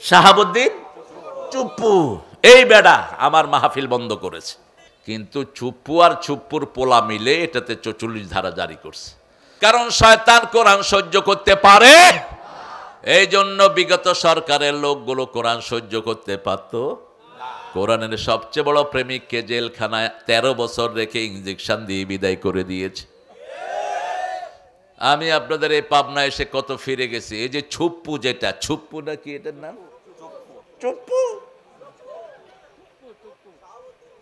শাহাবুদ্দিন চুপ্পু এই বেডা আমার মাহফিল বন্ধ করেছে, কিন্তু চুপ্পু আর চুপ্পুর পোলা মিলে এটাতে ৪৪ ধারা জারি করছে। কারণ শয়তান কোরআন সহ্য করতে পারে, এই জন্য বিগত সরকারের লোকগুলো কোরআন সহ্য করতে পারত। কোরআনের সবচেয়ে বড় প্রেমিককে জেলখানায় ১৩ বছর রেখে ইঞ্জেকশন দিয়ে বিদায় করে দিয়েছে। আমি আপনাদের এই পাবনা এসে কত ফিরে গেছি। এই যে ছুপ্পু, যেটা ছুপ্পু নাকি এটার নাম, চুপ্পু,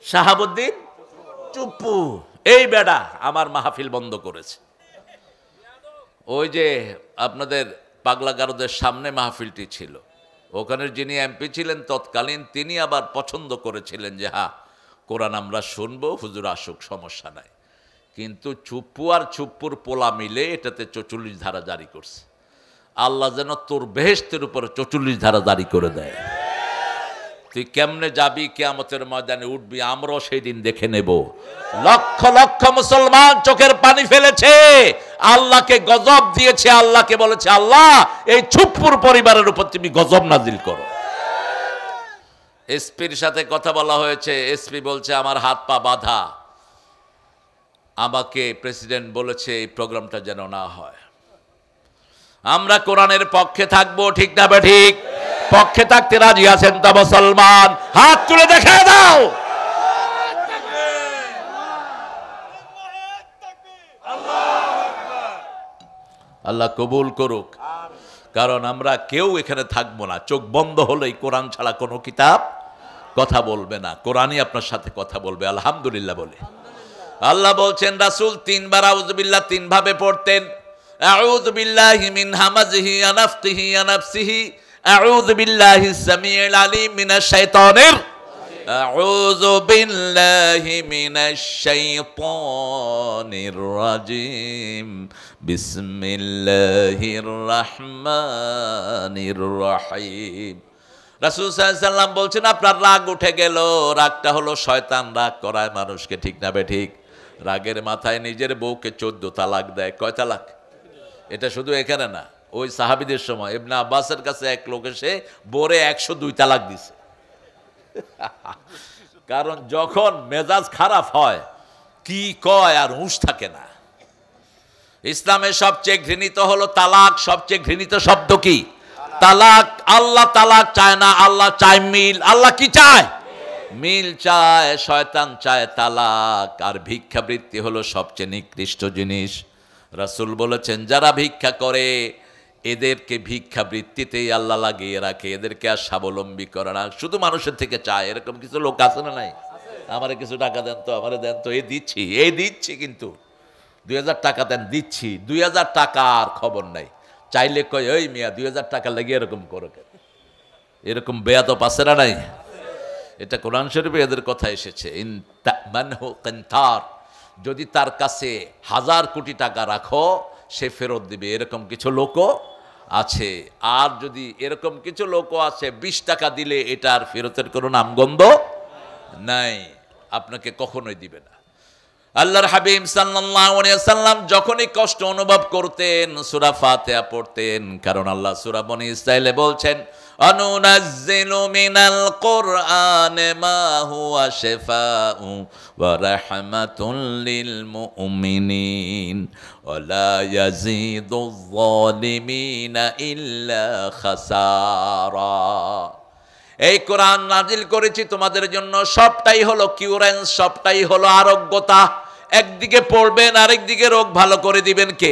শাহাবুদ্দিন চুপ্পু এই বেডা আমার মাহফিল বন্ধ করেছে। ওই যে আপনাদের পাগলা গারদের সামনে মাহফিলটি ছিল, ওখানের যিনি এমপি ছিলেন তৎকালীন, তিনি আবার পছন্দ করেছিলেন যে হ্যাঁ কোরআন আমরা শুনবো, হুজুর আসুক, সমস্যা নাই। কিন্তু চুপ্পু আর চুপ্পুর পোলা মিলে এটাতে ৪৪ ধারা জারি করছে। আল্লাহ যেন তোর বেহেশতের উপরে ৪৪ ধারা জারি করে দেয়। তুই কেমনে যাবি, কিয়ামতের ময়দানে উঠবি, আমরাও সেই দিন দেখে নেব। লক্ষ লক্ষ মুসলমান চোখের পানি ফেলেছে, আল্লাহকে গজব দিয়েছে, আল্লাহকে বলেছে আল্লাহ এই চুপ্পুর পরিবারের উপর তুমি গজব নাজিল করো। এসপির সাথে কথা বলা হয়েছে, এসপি বলছে আমার হাত পা বাঁধা, আমাকে প্রেসিডেন্ট বলেছে এই প্রোগ্রামটা যেন না হয়। আমরা কোরআনের পক্ষে থাকবো, ঠিক না ঠিক? পক্ষে থাকতে রাজি আছেন তা মুসলমান হাত তুলে দেখা দাও। আল্লাহ কবুল করুক। কারণ আমরা কেউ এখানে থাকবো না, চোখ বন্ধ হলেই কোরআন ছাড়া কোনো কিতাব কথা বলবে না, কোরআনই আপনার সাথে কথা বলবে। আলহামদুলিল্লাহ বলে আল্লাহ বলছেন রাসূল ৩ বার আউযু বিল্লাহ ৩ ভাবে পড়তেন। আউযু বিল্লাহি মিন হামাজিহি ওয়া নাফখিহি ওয়া নাফসিহি, আউযু বিল্লাহিস সামিউল আলিম মিনাশ শাইতানির, আউযু বিল্লাহি মিনাশ শাইতানির রাজিম, বিসমিল্লাহির রহমানির রহিম। রাসূল সাল্লাল্লাহু আলাইহি ওয়াসাল্লাম বলছেন আপনার রাগ উঠে গেল, রাগটা হলো শয়তান রাগ করায় মানুষকে, ঠিক না ঠিক? রাগের মাথায় নিজের বউকে 14 তালাক দেয়। কয় তালাক? এটা শুধু এখানে না, ওই সাহাবীদের সময় ইবনে আব্বাসের কাছে এক লোক এসে বোরে 102 তালাক দিছে। কারণ যখন মেজাজ খারাপ হয় কি কয় আর হুঁশ থাকে না। ইসলামের সবচেয়ে ঘৃণিত হলো তালাক। সবচেয়ে ঘৃণিত শব্দ কি? তালাক। আল্লাহ তালাক চায় না, আল্লাহ চায় মিল। আল্লাহ কি চায়? মিল চায়। শয়তান চায় তালাক। আর ভিক্ষাবৃত্তি হলো সবচেয়ে নিকৃষ্ট জিনিস। রাসূল বলেছেন যারা ভিক্ষা করে এদেরকে ভিক্ষাবৃত্তিতেই আল্লাহ লাগিয়ে রাখে, এদেরকে আর স্বাবলম্বী করে না, শুধু মানুষের থেকে চায়। এরকম কিছু লোক আছে না নাই? আমারে কিছু টাকা দেন তো, আমারে দেন তো, এই দিচ্ছি কিন্তু 2000 টাকা দেন, দিচ্ছি 2000 টাকা আর খবর নাই। চাইলে কয় ওই মিয়া 2000 টাকা লাগিয়ে এরকম করো, এরকম বেয়াদব আছে না নাই? এটা কোরআন শরীফে এদের কথা এসেছে। ইন তামানহু কিনতার, যদি তার কাছে 1000 কোটি টাকা রাখো সে ফেরত দিবে, এরকম কিছু লোকও আছে। আর যদি এরকম কিছু লোকও আছে 20 টাকা দিলে এটার ফেরতের কোনো নামগন্ধ নাই, আপনাকে কখনোই দিবে না। আল্লাহর হাবিব সাল্লাল্লাহু আলাইহি ওয়াসাল্লাম যখনই কষ্ট অনুভব করতেন সূরা ফাতিহা পড়তেন। কারণ আল্লাহ সূরা বনী ইসরাঈলে বলছেন অনুনাজ্জিলু মিনাল কুরআনি মা হুয়া শিফাউ ওয়া রাহমাতুল লিল মুমিনিন ওয়া লা ইয়াজিদুয যালিমিনা ইল্লা খাসারা। এই কোরআন নাজিল করেছি তোমাদের জন্য, সবটাই হলো কিউরেন্স, সবটাই হলো আরোগ্যতা। একদিকে পড়বেন আরেকদিকে রোগ ভালো করে দিবেন কে?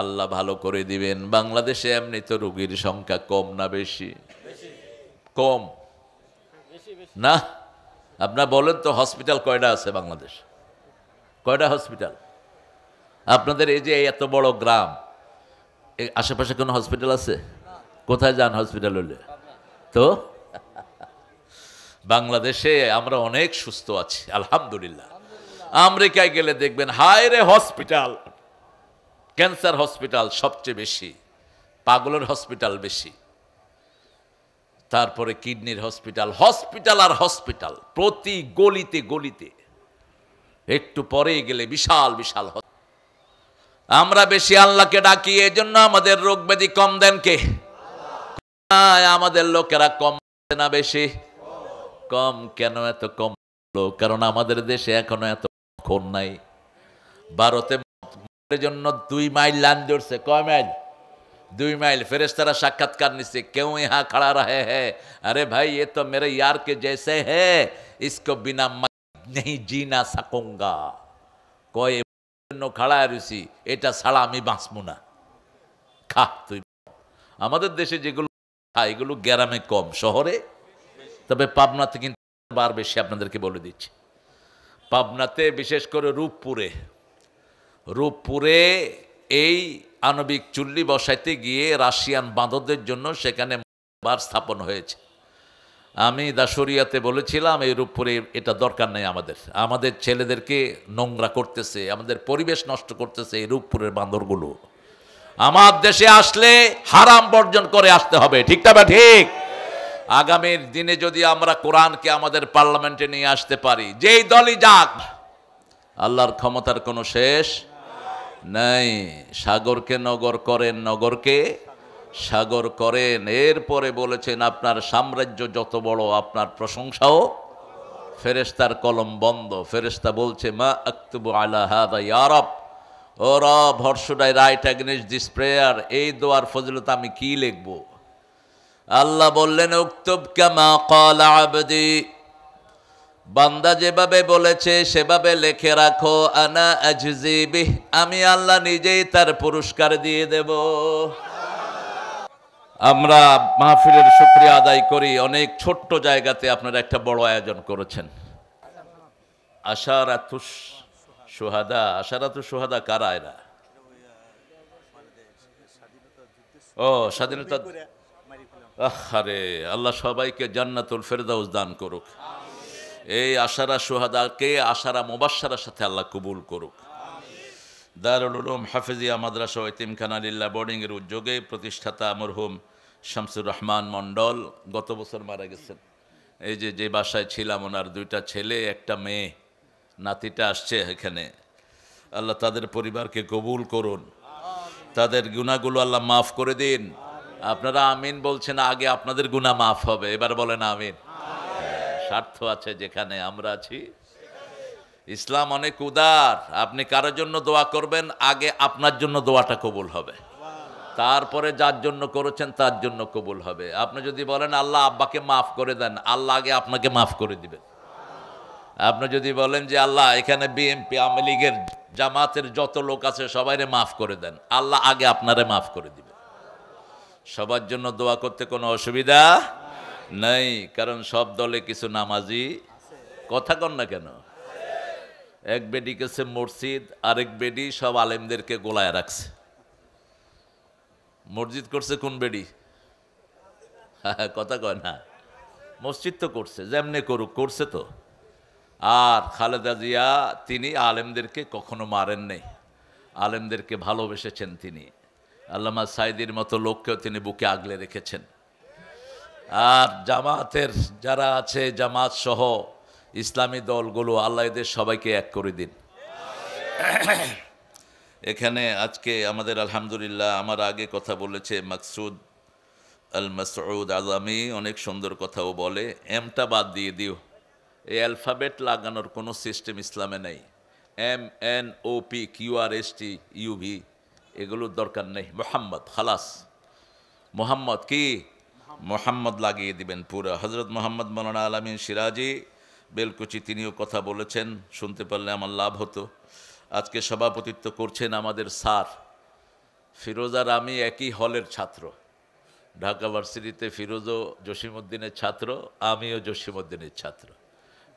আল্লাহ ভালো করে দিবেন। বাংলাদেশে এমনি তো রোগীর সংখ্যা কম না বেশি? কম না? আপনারা বলেন তো হসপিটাল কয়টা আছে বাংলাদেশ? কয়টা হসপিটাল? আপনাদের এই যে এত বড় গ্রাম, আশেপাশে কোনো হসপিটাল আছে? কোথায় যান হসপিটাল হলে? তো বাংলাদেশে আমরা অনেক সুস্থ আছি আলহামদুলিল্লাহ। আমেরিকায় গেলে দেখবেন হায় রে হসপিটাল, ক্যান্সার হসপিটাল সবচেয়ে বেশি, পাগলের হসপিটাল বেশি, তারপরে কিডনির হসপিটাল, হসপিটাল আর হসপিটাল প্রতি গলিতে গলিতে। একটু পরে গেলে বিশাল বিশাল। আমরা বেশি আল্লাহকে ডাকি, এজন্য আমাদের রোগ ব্যাধি কম দেন কে? আমাদের লোকেরা কম না বেশি? কম। কেন এত কম? কারণ আমাদের দেশে এখনো এত খুন নাই। ভারতে জন্য 2 মাইল লাইন ধরছে। কয় মাইল? 2 মাইল। ফেরেশতারা সাক্ষাৎকার নিচ্ছে, কেউ ইহা खड़ा रहे है, अरे भाई ये तो मेरे यार के जैसे है, इसको बिना नहीं जीना सकूंगा। কয় জন্য খাড়া রইছি, এটা ছাড়া আমি বাঁচবো না। খা তুই। আমাদের দেশে যেগুলো খায় এগুলো গ্রামে কম, শহরে তবে পাবনাতে কিন্তু বার বেশি। আপনাদেরকে বলে দিচ্ছি, পাবনাতে বিশেষ করে রূপপুরে এই আণবিক চুল্লি বসাইতে গিয়ে রাশিয়ান বাঁদরদের জন্য সেখানে বার স্থাপন হয়েছে। আমি দাসরিয়াতে বলেছিলাম এই রূপপুরে এটা দরকার নেই, আমাদের ছেলেদেরকে নোংরা করতেছে, আমাদের পরিবেশ নষ্ট করতেছে এই রূপপুরের বাঁদরগুলো। আমার দেশে আসলে হারাম বর্জন করে আসতে হবে, ঠিক না? ঠিক। আগামীর দিনে যদি আমরা কোরআনকে আমাদের পার্লামেন্টে নিয়ে আসতে পারি, যেই দলই যাক, আল্লাহর ক্ষমতার কোনো শেষ নাই। সাগরকে নগর করেন, নগরকে সাগর করেন। এরপরে বলেছেন আপনার সাম্রাজ্য যত বড় আপনার প্রশংসাও। ফেরেশতার কলম বন্ধ। ফেরেশতা বলছে মা আকতুবু আলা হাদা ইয়া রব, ও রব, what should I right against this prayer? এই দোয়ার ফজিলত আমি কি লিখব? আল্লাহ বললেন উকতুব কামা ক্বালা আবদি, বান্দা যেভাবে বলেছে সেভাবে লিখে রাখো। আনা আজজি বিহ, আমি আল্লাহ নিজেই তার পুরস্কার দিয়ে দেব। আমরা মাহফিলের শুকরিয়া আদায় করি, অনেক ছোট্ট জায়গাতে আপনারা একটা বড় আয়োজন করেছেন। আশারাতুশ শুহাদা, আশারাতুশ শুহাদা কারা এরা? ও স্বাধীনতা। আরে আল্লাহ সবাইকে জান্নাতুল ফেরদাউস দান করুক। এই আশারা শুহাদাকে আশারা মুবাশশারার সাথে আল্লাহ কবুল করুক। দারুল উলুম হাফিজিয়া মাদ্রাসা ও এতিমখানা লিল্লাহ বোর্ডিং এর উদ্যোগে প্রতিষ্ঠাতা মরহুম শামসুর রহমান মণ্ডল গত বছর মারা গেছেন। এই যে বাসায় ছিলাম, ওনার 2টা ছেলে, একটা মেয়ে, নাতিটা আসছে এখানে। আল্লাহ তাদের পরিবারকে কবুল করুন, তাদের গুনাহগুলো আল্লাহ মাফ করে দিন। আপনারা আমিন বলছেন, আগে আপনাদের গুনাহ মাফ হবে, এবার বলেন আমিন। স্বার্থ আছে যেখানে আমরা আছি। ইসলাম অনেক উদার। আপনি কারোর জন্য দোয়া করবেন, আগে আপনার জন্য দোয়াটা কবুল হবে, তারপরে যার জন্য করেছেন তার জন্য কবুল হবে। আপনি যদি বলেন আল্লাহ আব্বাকে মাফ করে দেন, আল্লাহ আগে আপনাকে মাফ করে দিবেন। আপনি যদি বলেন যে আল্লাহ এখানে বিএনপি, আওয়ামী লীগের, জামাতের যত লোক আছে সবাইরে মাফ করে দেন, আল্লাহ আগে আপনারে মাফ করে দিবেন। সবার জন্য দোয়া করতে কোনো অসুবিধা নেই, কারণ সব দলে কিছু নামাজি, কথা কন না কেন? এক বেডি গেছে মসজিদ, আরেক বেডি সব আলেমদেরকে গোলায় রাখছে। মসজিদ করছে কোন বেডি? কথা কয় না। মসজিদ তো করছে, যেমনে করুক করছে তো। আর খালেদা জিয়া তিনি আলেমদেরকে কখনো মারেন নাই, আলেমদেরকে ভালোবেসেছেন তিনি। আল্লামা সাইদির মতো লোককেও তিনি বুকে আগলে রেখেছেন। আর জামাতের যারা আছে, জামাত সহ ইসলামী দলগুলো, আল্লাহ এদের সবাইকে এক করে দিন। এখানে আজকে আমাদের আলহামদুলিল্লাহ, আমার আগে কথা বলেছে মাকসুদ আল মাসউদ আজমি, অনেক সুন্দর কথাও বলে। এমটা বাদ দিয়ে দিও, এই অ্যালফাবেট লাগানোর কোনো সিস্টেম ইসলামে নেই। MNOPQRSTUV এগুলোর দরকার নেই। মোহাম্মদ খালাস, মোহাম্মদ কি? মোহাম্মদ লাগিয়ে দিবেন পুরো। হজরত মোহাম্মদ মৌলানা আলামিন সিরাজি বেলকুচি, তিনিও কথা বলেছেন, শুনতে পারলে আমার লাভ হতো। আজকে সভাপতিত্ব করছেন আমাদের স্যার ফিরোজ আর আমি একই হলের ছাত্র। ঢাকা ভার্সিটিতে ফিরোজও জসিমউদ্দিনের ছাত্র, আমিও জসিমউদ্দিনের ছাত্র।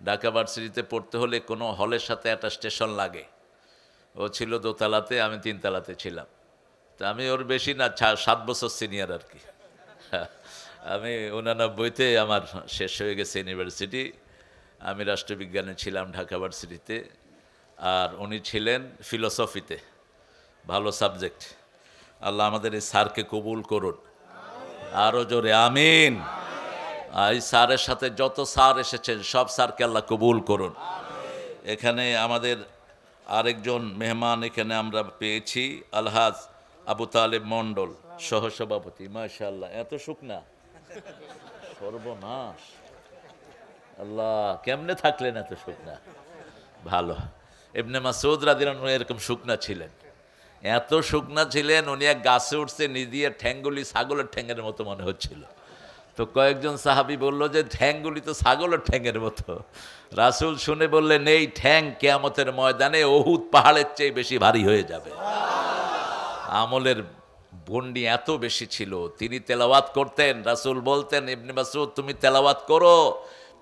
ঢাকা ভার্সিটিতে পড়তে হলে কোনো হলের সাথে একটা স্টেশন লাগে। ও ছিল দোতলাতে, আমি 3তলাতে ছিলাম। তা আমি ওর বেশি না, 7 বছর সিনিয়র আর কি। আমি 89তে আমার শেষ হয়ে গেছে ইউনিভার্সিটি। আমি রাষ্ট্রবিজ্ঞানে ছিলাম ঢাকা ভার্সিটিতে, আর উনি ছিলেন ফিলোসফিতে। ভালো সাবজেক্ট। আল্লাহ আমাদের এই স্যারকে কবুল করুন, আরও জোরে আমিন। এই স্যারের সাথে যত স্যার এসেছেন সব স্যারকে আল্লাহ কবুল করুন। এখানে আমাদের আরেকজন মেহমান এখানে আমরা পেয়েছি, আলহাজ আবু তালেব মণ্ডল, সহসভাপতি। মাশাআল্লাহ, এত শুকনা সর্বনাশ, আল্লাহ কেমনে থাকলেন এত শুকনা? ভালো, ইবনে মাসউদ রাদিয়াল্লাহু আনহু এরকম শুকনা ছিলেন, এত শুকনা ছিলেন, উনি এক গাছে উঠছে, নিজে ঠ্যাঙ্গুলি ছাগলের ঠ্যাঙ্গের মতো মনে হচ্ছিল। তো কয়েকজন সাহাবী বলল যে ঠ্যাঙ্গুলি তো ছাগলের ঠ্যাঙ্গের মতো। রাসূল শুনে বললেন, এই ঠ্যাং কিয়ামতের ময়দানে উহুদ পাহাড়ের চেয়ে বেশি ভারী হয়ে যাবে। আমলের গণ্ডি এত বেশি ছিল। তিনি তেলাওয়াত করতেন, রাসূল বলতেন, ইবনে মাসউদ তুমি তেলাওয়াত করো,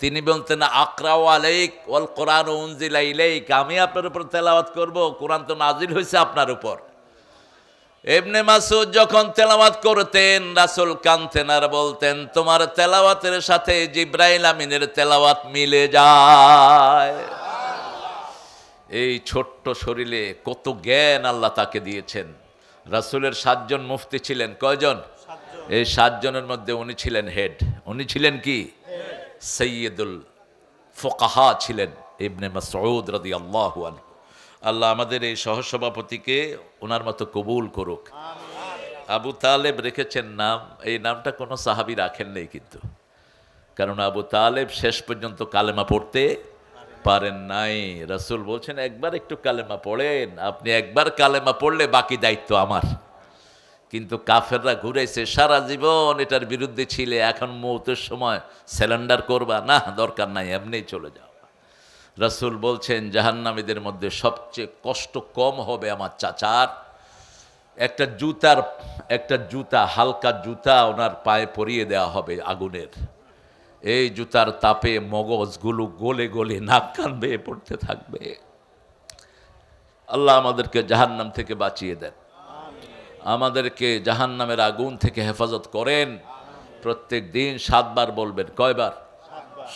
তিনি বলতেন আকরাউ আলাইক ওয়াল কোরআন উনজিলা ইলাইক, আমি আপনার উপর তেলাওয়াত করব, কোরআন তো নাজিল হয়েছে আপনার উপর। ইবনে মাসউদ যখন তেলাওয়াত করতেন, রাসূল কাঁদতেন আর বলতেন, তোমার তেলাওয়াতের সাথে জিবরাইল আমিনের তেলাওয়াত মিলে যায়। এই ছোট্ট শরীরে কত জ্ঞান আল্লাহ তাকে দিয়েছেন। রাসূলের 7 জন মুফতি ছিলেন, কয়জন? এই 7 জনের মধ্যে উনি ছিলেন হেড। উনি ছিলেন কি? সৈয়দুল ফুকাহা ছিলেন ইবনে মাসউদ রাদিয়াল্লাহু আনহু। আল্লাহ আমাদের এই সহসভাপতিকে ওনার মতো কবুল করুক। আবু তালেব রেখেছেন নাম, এই নামটা কোনো সাহাবী রাখেন নেই কিন্তু, কারণ আবু তালেব শেষ পর্যন্ত কালেমা পড়তে পারেন নাই। রাসূল বলছেন একবার একটু কালেমা পড়েন, আপনি একবার কালেমা পড়লে বাকি দায়িত্ব আমার। কিন্তু কাফেররা ঘুরেছে সারা জীবন, এটার বিরুদ্ধে ছিলে, এখন মৌতের সময় স্যালেন্ডার করবা না, দরকার নাই, এমনিই চলে যাও। রাসূল বলছেন জাহান্নামীদের মধ্যে সবচেয়ে কষ্ট কম হবে আমার চাচার একটা জুতা হালকা জুতা ওনার পায়ে পরিয়ে দেওয়া হবে আগুনের। এই জুতার তাপে মগজগুলো গলে গলে নাক কান বেয়ে পড়তে থাকবে। আল্লাহ আমাদেরকে জাহান্নাম থেকে বাঁচিয়ে দেন, আমাদেরকে জাহান্নামের আগুন থেকে হেফাজত করেন। প্রত্যেক দিন 7 বার বলবেন, কয়বার?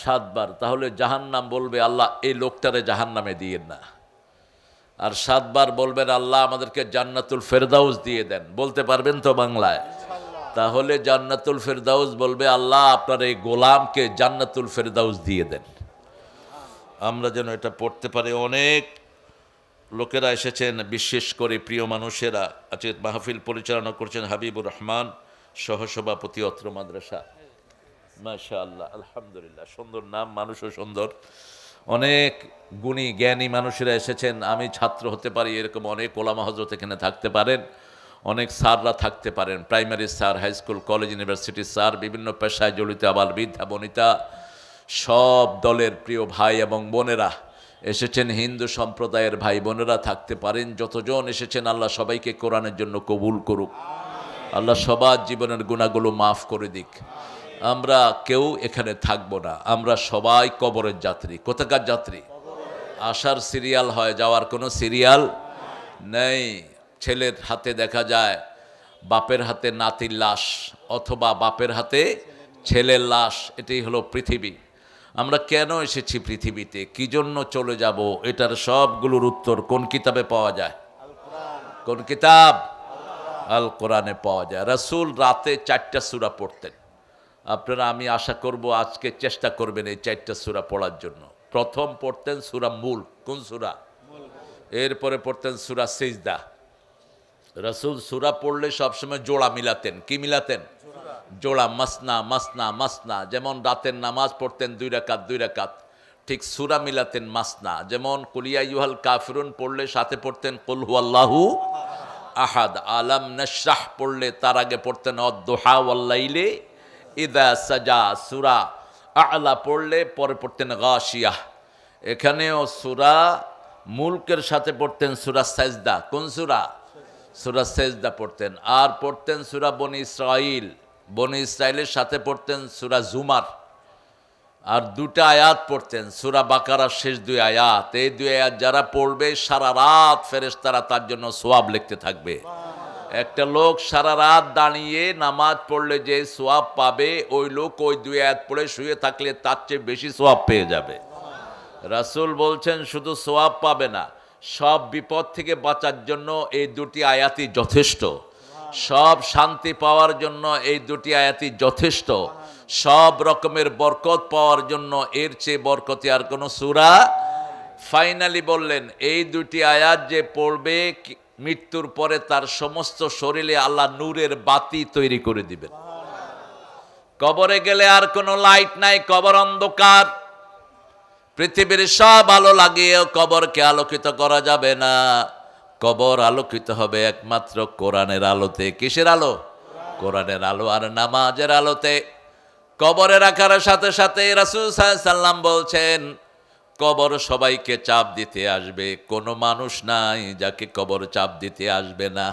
7 বার। তাহলে জাহান্নাম বলবে, আল্লাহ এই লোকটারে জাহান্নামে দিয়েন না। আর 7 বার বলবেন, আল্লাহ আমাদেরকে জান্নাতুল ফেরদাউস দিয়ে দেন। বলতে পারবেন তো বাংলায়? তাহলে জান্নাতুল ফেরদাউস বলবে, আল্লাহ আপনার এই গোলামকে জান্নাতুল ফেরদাউস দিয়ে দেন। আমরা যেন এটা পড়তে পারি। অনেক লোকেরা এসেছেন, বিশেষ করে প্রিয় মানুষেরা। আজকে মাহফিল পরিচালনা করছেন হাবিবুর রহমান, সহসভাপতি অত্র মাদ্রাসা। মাশাআল্লাহ, আলহামদুলিল্লাহ, সুন্দর নাম, মানুষও সুন্দর। অনেক গুণী জ্ঞানী মানুষেরা এসেছেন। আমি ছাত্র হতে পারি, এরকম অনেক ওলামা হযরত এখানে থাকতে পারেন, অনেক স্যাররা থাকতে পারেন, primary sir, high school, college, ইউনিভার্সিটির স্যার, বিভিন্ন পেশায় জড়িত আবার বৃদ্ধা বনিতা, সব দলের প্রিয় ভাই এবং বোনেরা এসেছেন, হিন্দু সম্প্রদায়ের ভাই বোনেরা থাকতে পারেন। যতজন এসেছেন আল্লাহ সবাইকে কোরআনের জন্য কবুল করুক, আল্লাহ সবার জীবনের গুনাহগুলো মাফ করে দিক। আমরা কেউ এখানে থাকবো না, আমরা সবাই কবরের যাত্রী। কোথাকার যাত্রী? আসার সিরিয়াল হয়, যাওয়ার কোনো সিরিয়াল নেই। ছেলের হাতে দেখা যায় বাপের হাতে নাতির লাশ, অথবা বাপের হাতে ছেলের লাশ। এটাই হলো পৃথিবী। আমরা কেন এসেছি পৃথিবীতে, কি জন্য চলে যাব, এটার সবগুলোর উত্তর কোন কিতাবে পাওয়া যায়? কোন কিতাব? আল কোরআনে পাওয়া যায়। রাসূল রাতে 4টা সূরা পড়তেন। আপনারা, আমি আশা করব আজকে চেষ্টা করবেন এই 4টা সূরা পড়ার জন্য। প্রথম পড়তেন সূরা মুলক। কোন সূরা? এরপরে পড়তেন সূরা সিজদা। রাসূল সূরা পড়লে সবসময় জোড়া মিলাতেন। কি মিলাতেন? জোড়া, মাসনা মাসনা মাসনা। যেমন রাতের নামাজ পড়তেন 2 রাকাত 2 রাকাত, ঠিক সূরা মিলাতেন মাসনা। যেমন কুল ইয়া আইয়ুহাল কাফিরুন পড়লে সাথে পড়তেন কুল হুয়াল্লাহু আহাদ। আলাম নাশরাহ পড়লে তার আগে পড়তেন অদ-দুহা ওয়াল লাইলি ইযা সাজা। সূরা আ'লা পড়লে পরে পড়তেন গাশিয়াহ। এখানেও সূরা মুলকের সাথে পড়তেন সূরা সাজদা। কোন সূরা? সূরা সাজদা পড়তেন। আর পড়তেন সূরা বনি ইসরাইল। বনি ইসরাইলের সাথে পড়তেন সূরা জুমার। আর 2টা আয়াত পড়তেন, সূরা বাকারার শেষ 2 আয়াত। এই 2 আয়াত যারা পড়বে সারা রাত ফেরেশতারা তার জন্য সওয়াব লিখতে থাকবে। একটা লোক সারা রাত দাঁড়িয়ে নামাজ পড়লে যে সওয়াব পাবে, ওই লোক ওই 2 আয়াত পড়ে শুয়ে থাকলে তার চেয়ে বেশি সওয়াব পেয়ে যাবে। রাসূল বলছেন শুধু সওয়াব পাবে না, সব বিপদ থেকে বাঁচার জন্য এই 2টি আয়াতই যথেষ্ট। সব শান্তি পাওয়ার জন্য এই 2টি আয়াতই যথেষ্ট। সব রকমের বরকত পাওয়ার জন্য এর চেয়ে বরকতি আর কোনো সূরা। ফাইনালি বললেন এই 2টি আয়াত যে পড়বে, মৃত্যুর পরে তার সমস্ত শরীরে আল্লাহ নূরের বাতি তৈরি করে দিবেন। কবরে গেলে আর কোনো লাইট নাই, কবর অন্ধকার। পৃথিবীর সব আলো লাগিয়েও কবরকে আলোকিত করা যাবে না। কবর আলোকিত হবে একমাত্র কোরআনের আলোতে। কিসের আলো? কোরআনের আলো আর নামাজের আলোতে। কবরে রাখার সাথে সাথে রাসূল সাল্লাল্লাহু আলাইহি সাল্লাম বলছেন, কবর সবাইকে চাপ দিতে আসবে, কোনো মানুষ নাই যাকে কবর চাপ দিতে আসবে না।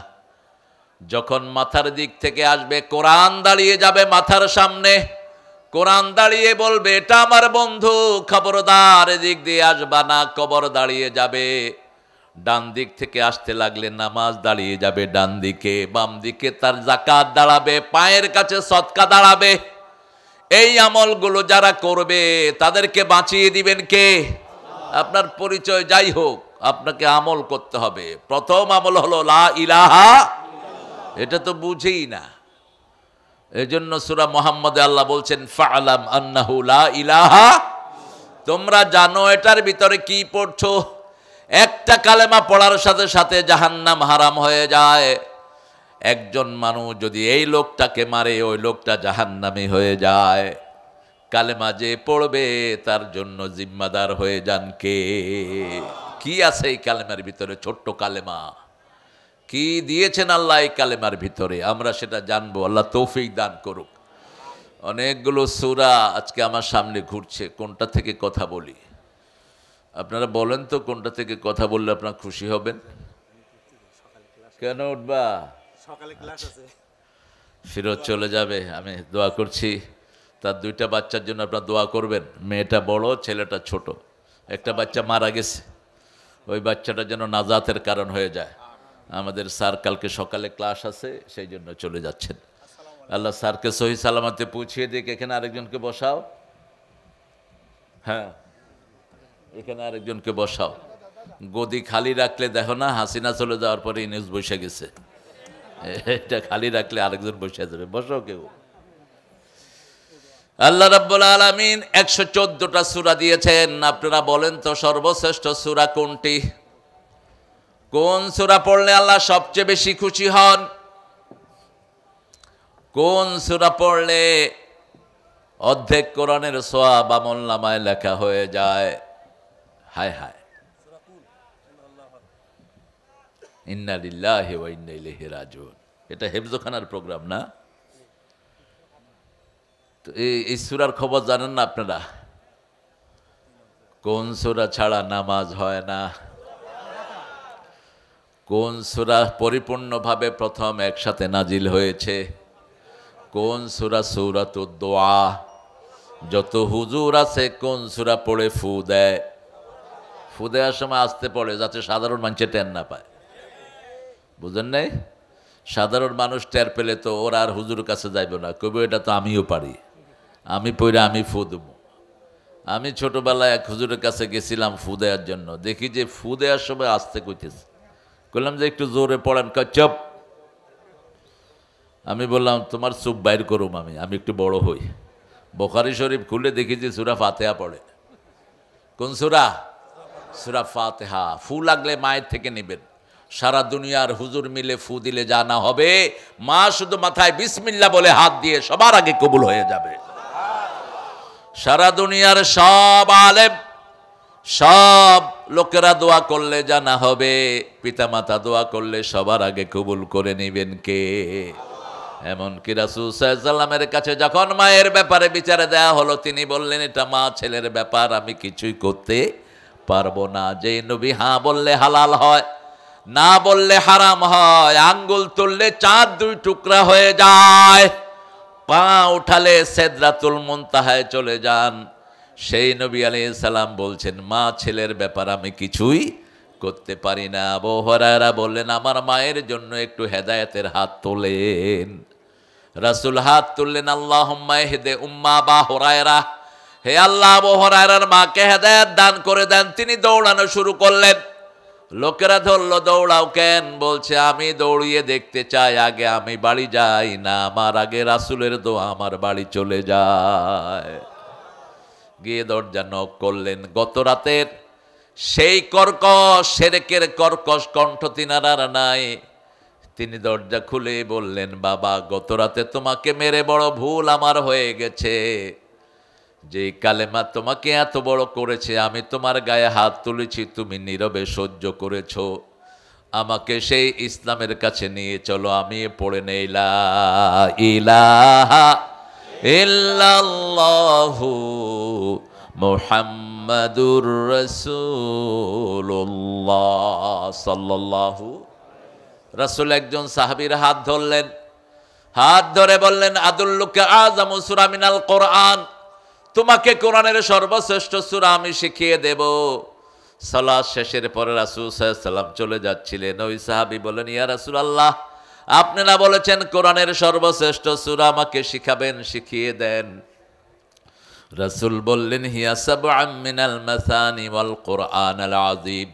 যখন মাথার দিক থেকে আসবে, কোরআন দাঁড়িয়ে যাবে মাথার সামনে। কোরআন দাঁড়িয়ে বলবে, এটা আমার বন্ধু, খবরদার এদিক দিয়ে আসবা না। কবর দাঁড়িয়ে যাবে। ডান দিক থেকে আসতে লাগলে নামাজ দাঁড়িয়ে যাবে ডান দিকে, বাম দিকে তার যাকাত দাঁড়াবে, পায়ের কাছে সদকা দাঁড়াবে। এই আমলগুলো যারা করবে তাদেরকে বাঁচিয়ে দিবেন কে? আপনার পরিচয় যাই হোক, আপনাকে আমল করতে হবে। প্রথম আমল হলো লা ইলাহা, এটা তো বুঝেই না। এজন্য সূরা মুহাম্মদে আল্লাহ বলছেন, ফা'লাম আন্নাহু লা ইলাহা, তোমরা জানো এটার ভিতরে কি পড়ছো। একটা কালেমা পড়ার সাথে সাথে জাহান্নাম হারাম হয়ে যায়। একজন মানুষ যদি এই লোকটাকে মারে, ওই লোকটা জাহান্নামী হয়ে যায়। কালেমা যে পড়বে তার জন্য জিম্মাদার হয়ে যান কে? কি আছে এই কালেমার ভিতরে? ছোট্ট কালেমা, কি দিয়েছেন আল্লাহ এই কালেমার ভিতরে, আমরা সেটা জানবো। আল্লাহ তৌফিক দান করুক। অনেকগুলো সূরা আজকে আমার সামনে ঘুরছে, কোনটা থেকে কথা বলি? আপনারা বলেন তো, কোনটা থেকে কথা বললে আপনারা খুশি হবেন? কেন উঠবা? সকালে ক্লাস আছে। ফিরোজ চলে যাবে, আমি দোয়া করছি তার দুইটা বাচ্চার জন্য আপনারা দোয়া করবেন। মেয়েটা বড়, ছেলেটা ছোট। একটা বাচ্চা মারা গেছে, ওই বাচ্চাটা যেন নাজাতের কারণ হয়ে যায়। আমাদের স্যার কালকে সকালে ক্লাস আছে, সেই জন্য চলে যাচ্ছেন। আল্লাহ স্যারকে সহি সালামতে পৌঁছিয়ে দিক। এখানে আরেকজনকে বসাও, হ্যাঁ এখানে আরেকজনকে বসাও। গদি খালি রাখলে দেখো না, হাসিনা চলে যাওয়ার পরে ইনিস বসে গেছে, এটা খালি রাখলে আরেকজন বসে যাবে। বসো কেউ। আল্লাহ রাব্বুল আলামিন 114টা সূরা দিয়েছেন। আপনারা বলেন তো সর্বশ্রেষ্ঠ সূরা কোনটি? কোন সূরা পড়লে আল্লাহ সবচেয়ে বেশি খুশি হন? কোন সূরা পড়লে অর্ধেক কোরআনের সওয়াব আমলনামায় লেখা হয়ে যায়? হায় হায়, ইন্না লিল্লাহি ওয়া ইন্না ইলাইহি রাজিউন। এটা হেফজখানার প্রোগ্রাম না? তো এই সূরার খবর জানেন না আপনারা? কোন সূরা ছাড়া নামাজ হয় না? কোন সূরা পরিপূর্ণভাবে প্রথম একসাথে নাজিল হয়েছে? কোন সূরা? সূরাতুদ দোয়া। যত হুজুর আছে কোন সূরা পড়ে ফু দেয়? ফু দেওয়ার সময় আসতে পড়ে, যাতে সাধারণ মানুষ টের না পায়। বুঝেন নাই? সাধারণ মানুষ টের পেলে তো ওরা আর হুজুর কাছে যাইব না, কইব এটা তো আমিও পারি, আমি পড়ে আমি ফু দেব। আমি ছোটবেলায় এক হুজুরের কাছে গেছিলাম ফু দেওয়ার জন্য, দেখি যে ফু দেওয়ার সময় আসতে কইতেছে। বললাম যে একটু জোরে পড়েন, কয় চুপ। আমি বললাম তোমার চুপ বাইর করুম, আমি একটু বড় হই। বুখারী শরীফ খুলে দেখি যে সূরা ফাতিহা পড়ে। কোন সূরা? সূরা ফাতিহা। ফু লাগলে মায়ের থেকে নেবেন। সারা দুনিয়ার হুজুর মিলে ফু দিলে যা না হবে, মা শুধু মাথায় বিসমিল্লাহ বলে হাত দিয়ে সবার আগে কবুল হয়ে যাবে। সারা দুনিয়ার সব আলেম, সব লোকেরা দোয়া করলে যা না হবে, পিতামাতা দোয়া করলে সবার আগে কবুল করে নেবেন কে? এমনকি রাসূল সাল্লাল্লাহু আলাইহি ওয়াসাল্লামের কাছে যখন মায়ের ব্যাপারে বিচারে দেয়া হলো, তিনি বললেন এটা মা ছেলের ব্যাপার, আমি কিছুই করতে পারবো না। যে নবী হ্যাঁ বললে হালাল হয়, না বললে হারাম হয়। আঙ্গুল তুললে চাঁদ দুই টুকরা হয়ে যায়, পা উঠালে সিদরাতুল মুনতাহায় চলে যান। সেই নবী আলাইহিস সালাম বলছেন মা ছেলের ব্যাপার আমি কিছুই করতে পারি না। আবু হুরায়রা বললেন আমার মায়ের জন্য একটু হেদায়েতের হাত তোলেন। রাসূল হাত তুললেন, আল্লাহুম্মা ইহদি উম্মা আবু হুরায়রা, হে আল্লাহ আবু হুরায়রার মাকে হেদায়েত দান করে দেন। তিনি দৌড়ানো শুরু করলেন। লোকেরা ধরল, দৌড়াও কেন? বলছে আমি দৌড়িয়ে দেখতে চাই আগে আমি বাড়ি যাই না আমার আগে রাসূলের দোয়া আমার বাড়ি চলে যায়। গিয়ে দরজা নক করলেন। গত রাতের সেই কর্কশ শিরকের কর্কশ কণ্ঠ তিনার আর নাই। তিনি দরজা খুলে বললেন, বাবা গত রাতে তোমাকে মেরে বড় ভুল আমার হয়ে গেছে। যে কালেমা তোমাকে এত বড় করেছে, আমি তোমার গায়ে হাত তুলেছি, তুমি নীরবে সহ্য করেছো। আমাকে সেই ইসলামের কাছে নিয়ে চলো, আমি পড়ে নেই লা ইলাহা ইল্লাল্লাহু মুহাম্মাদুর রাসূলুল্লাহ সাল্লাল্লাহু। রাসূল একজন সাহাবীর হাত ধরলেন, হাত ধরে বললেন, আদুল্লুকা আযামু সূরা মিনাল কোরআন, তোমাকে কোরআনের সর্বশ্রেষ্ঠ সূরা আমি শিখিয়ে দেব। সালাত শেষের পরে রাসূল সাল্লাল্লাহু আলাইহি সাল্লাম চলে যাচ্ছিলেন। ওই সাহাবী বলেন, ইয়া রাসূলুল্লাহ, আপনি না বলেছেন কোরআনের সর্বশ্রেষ্ঠ সূরা আমাকে শিখাবেন, শিখিয়ে দেন। রাসূল বললেন, হিয়া সাবআম মিনাল মাসানি ওয়াল কোরআনাল আযীম,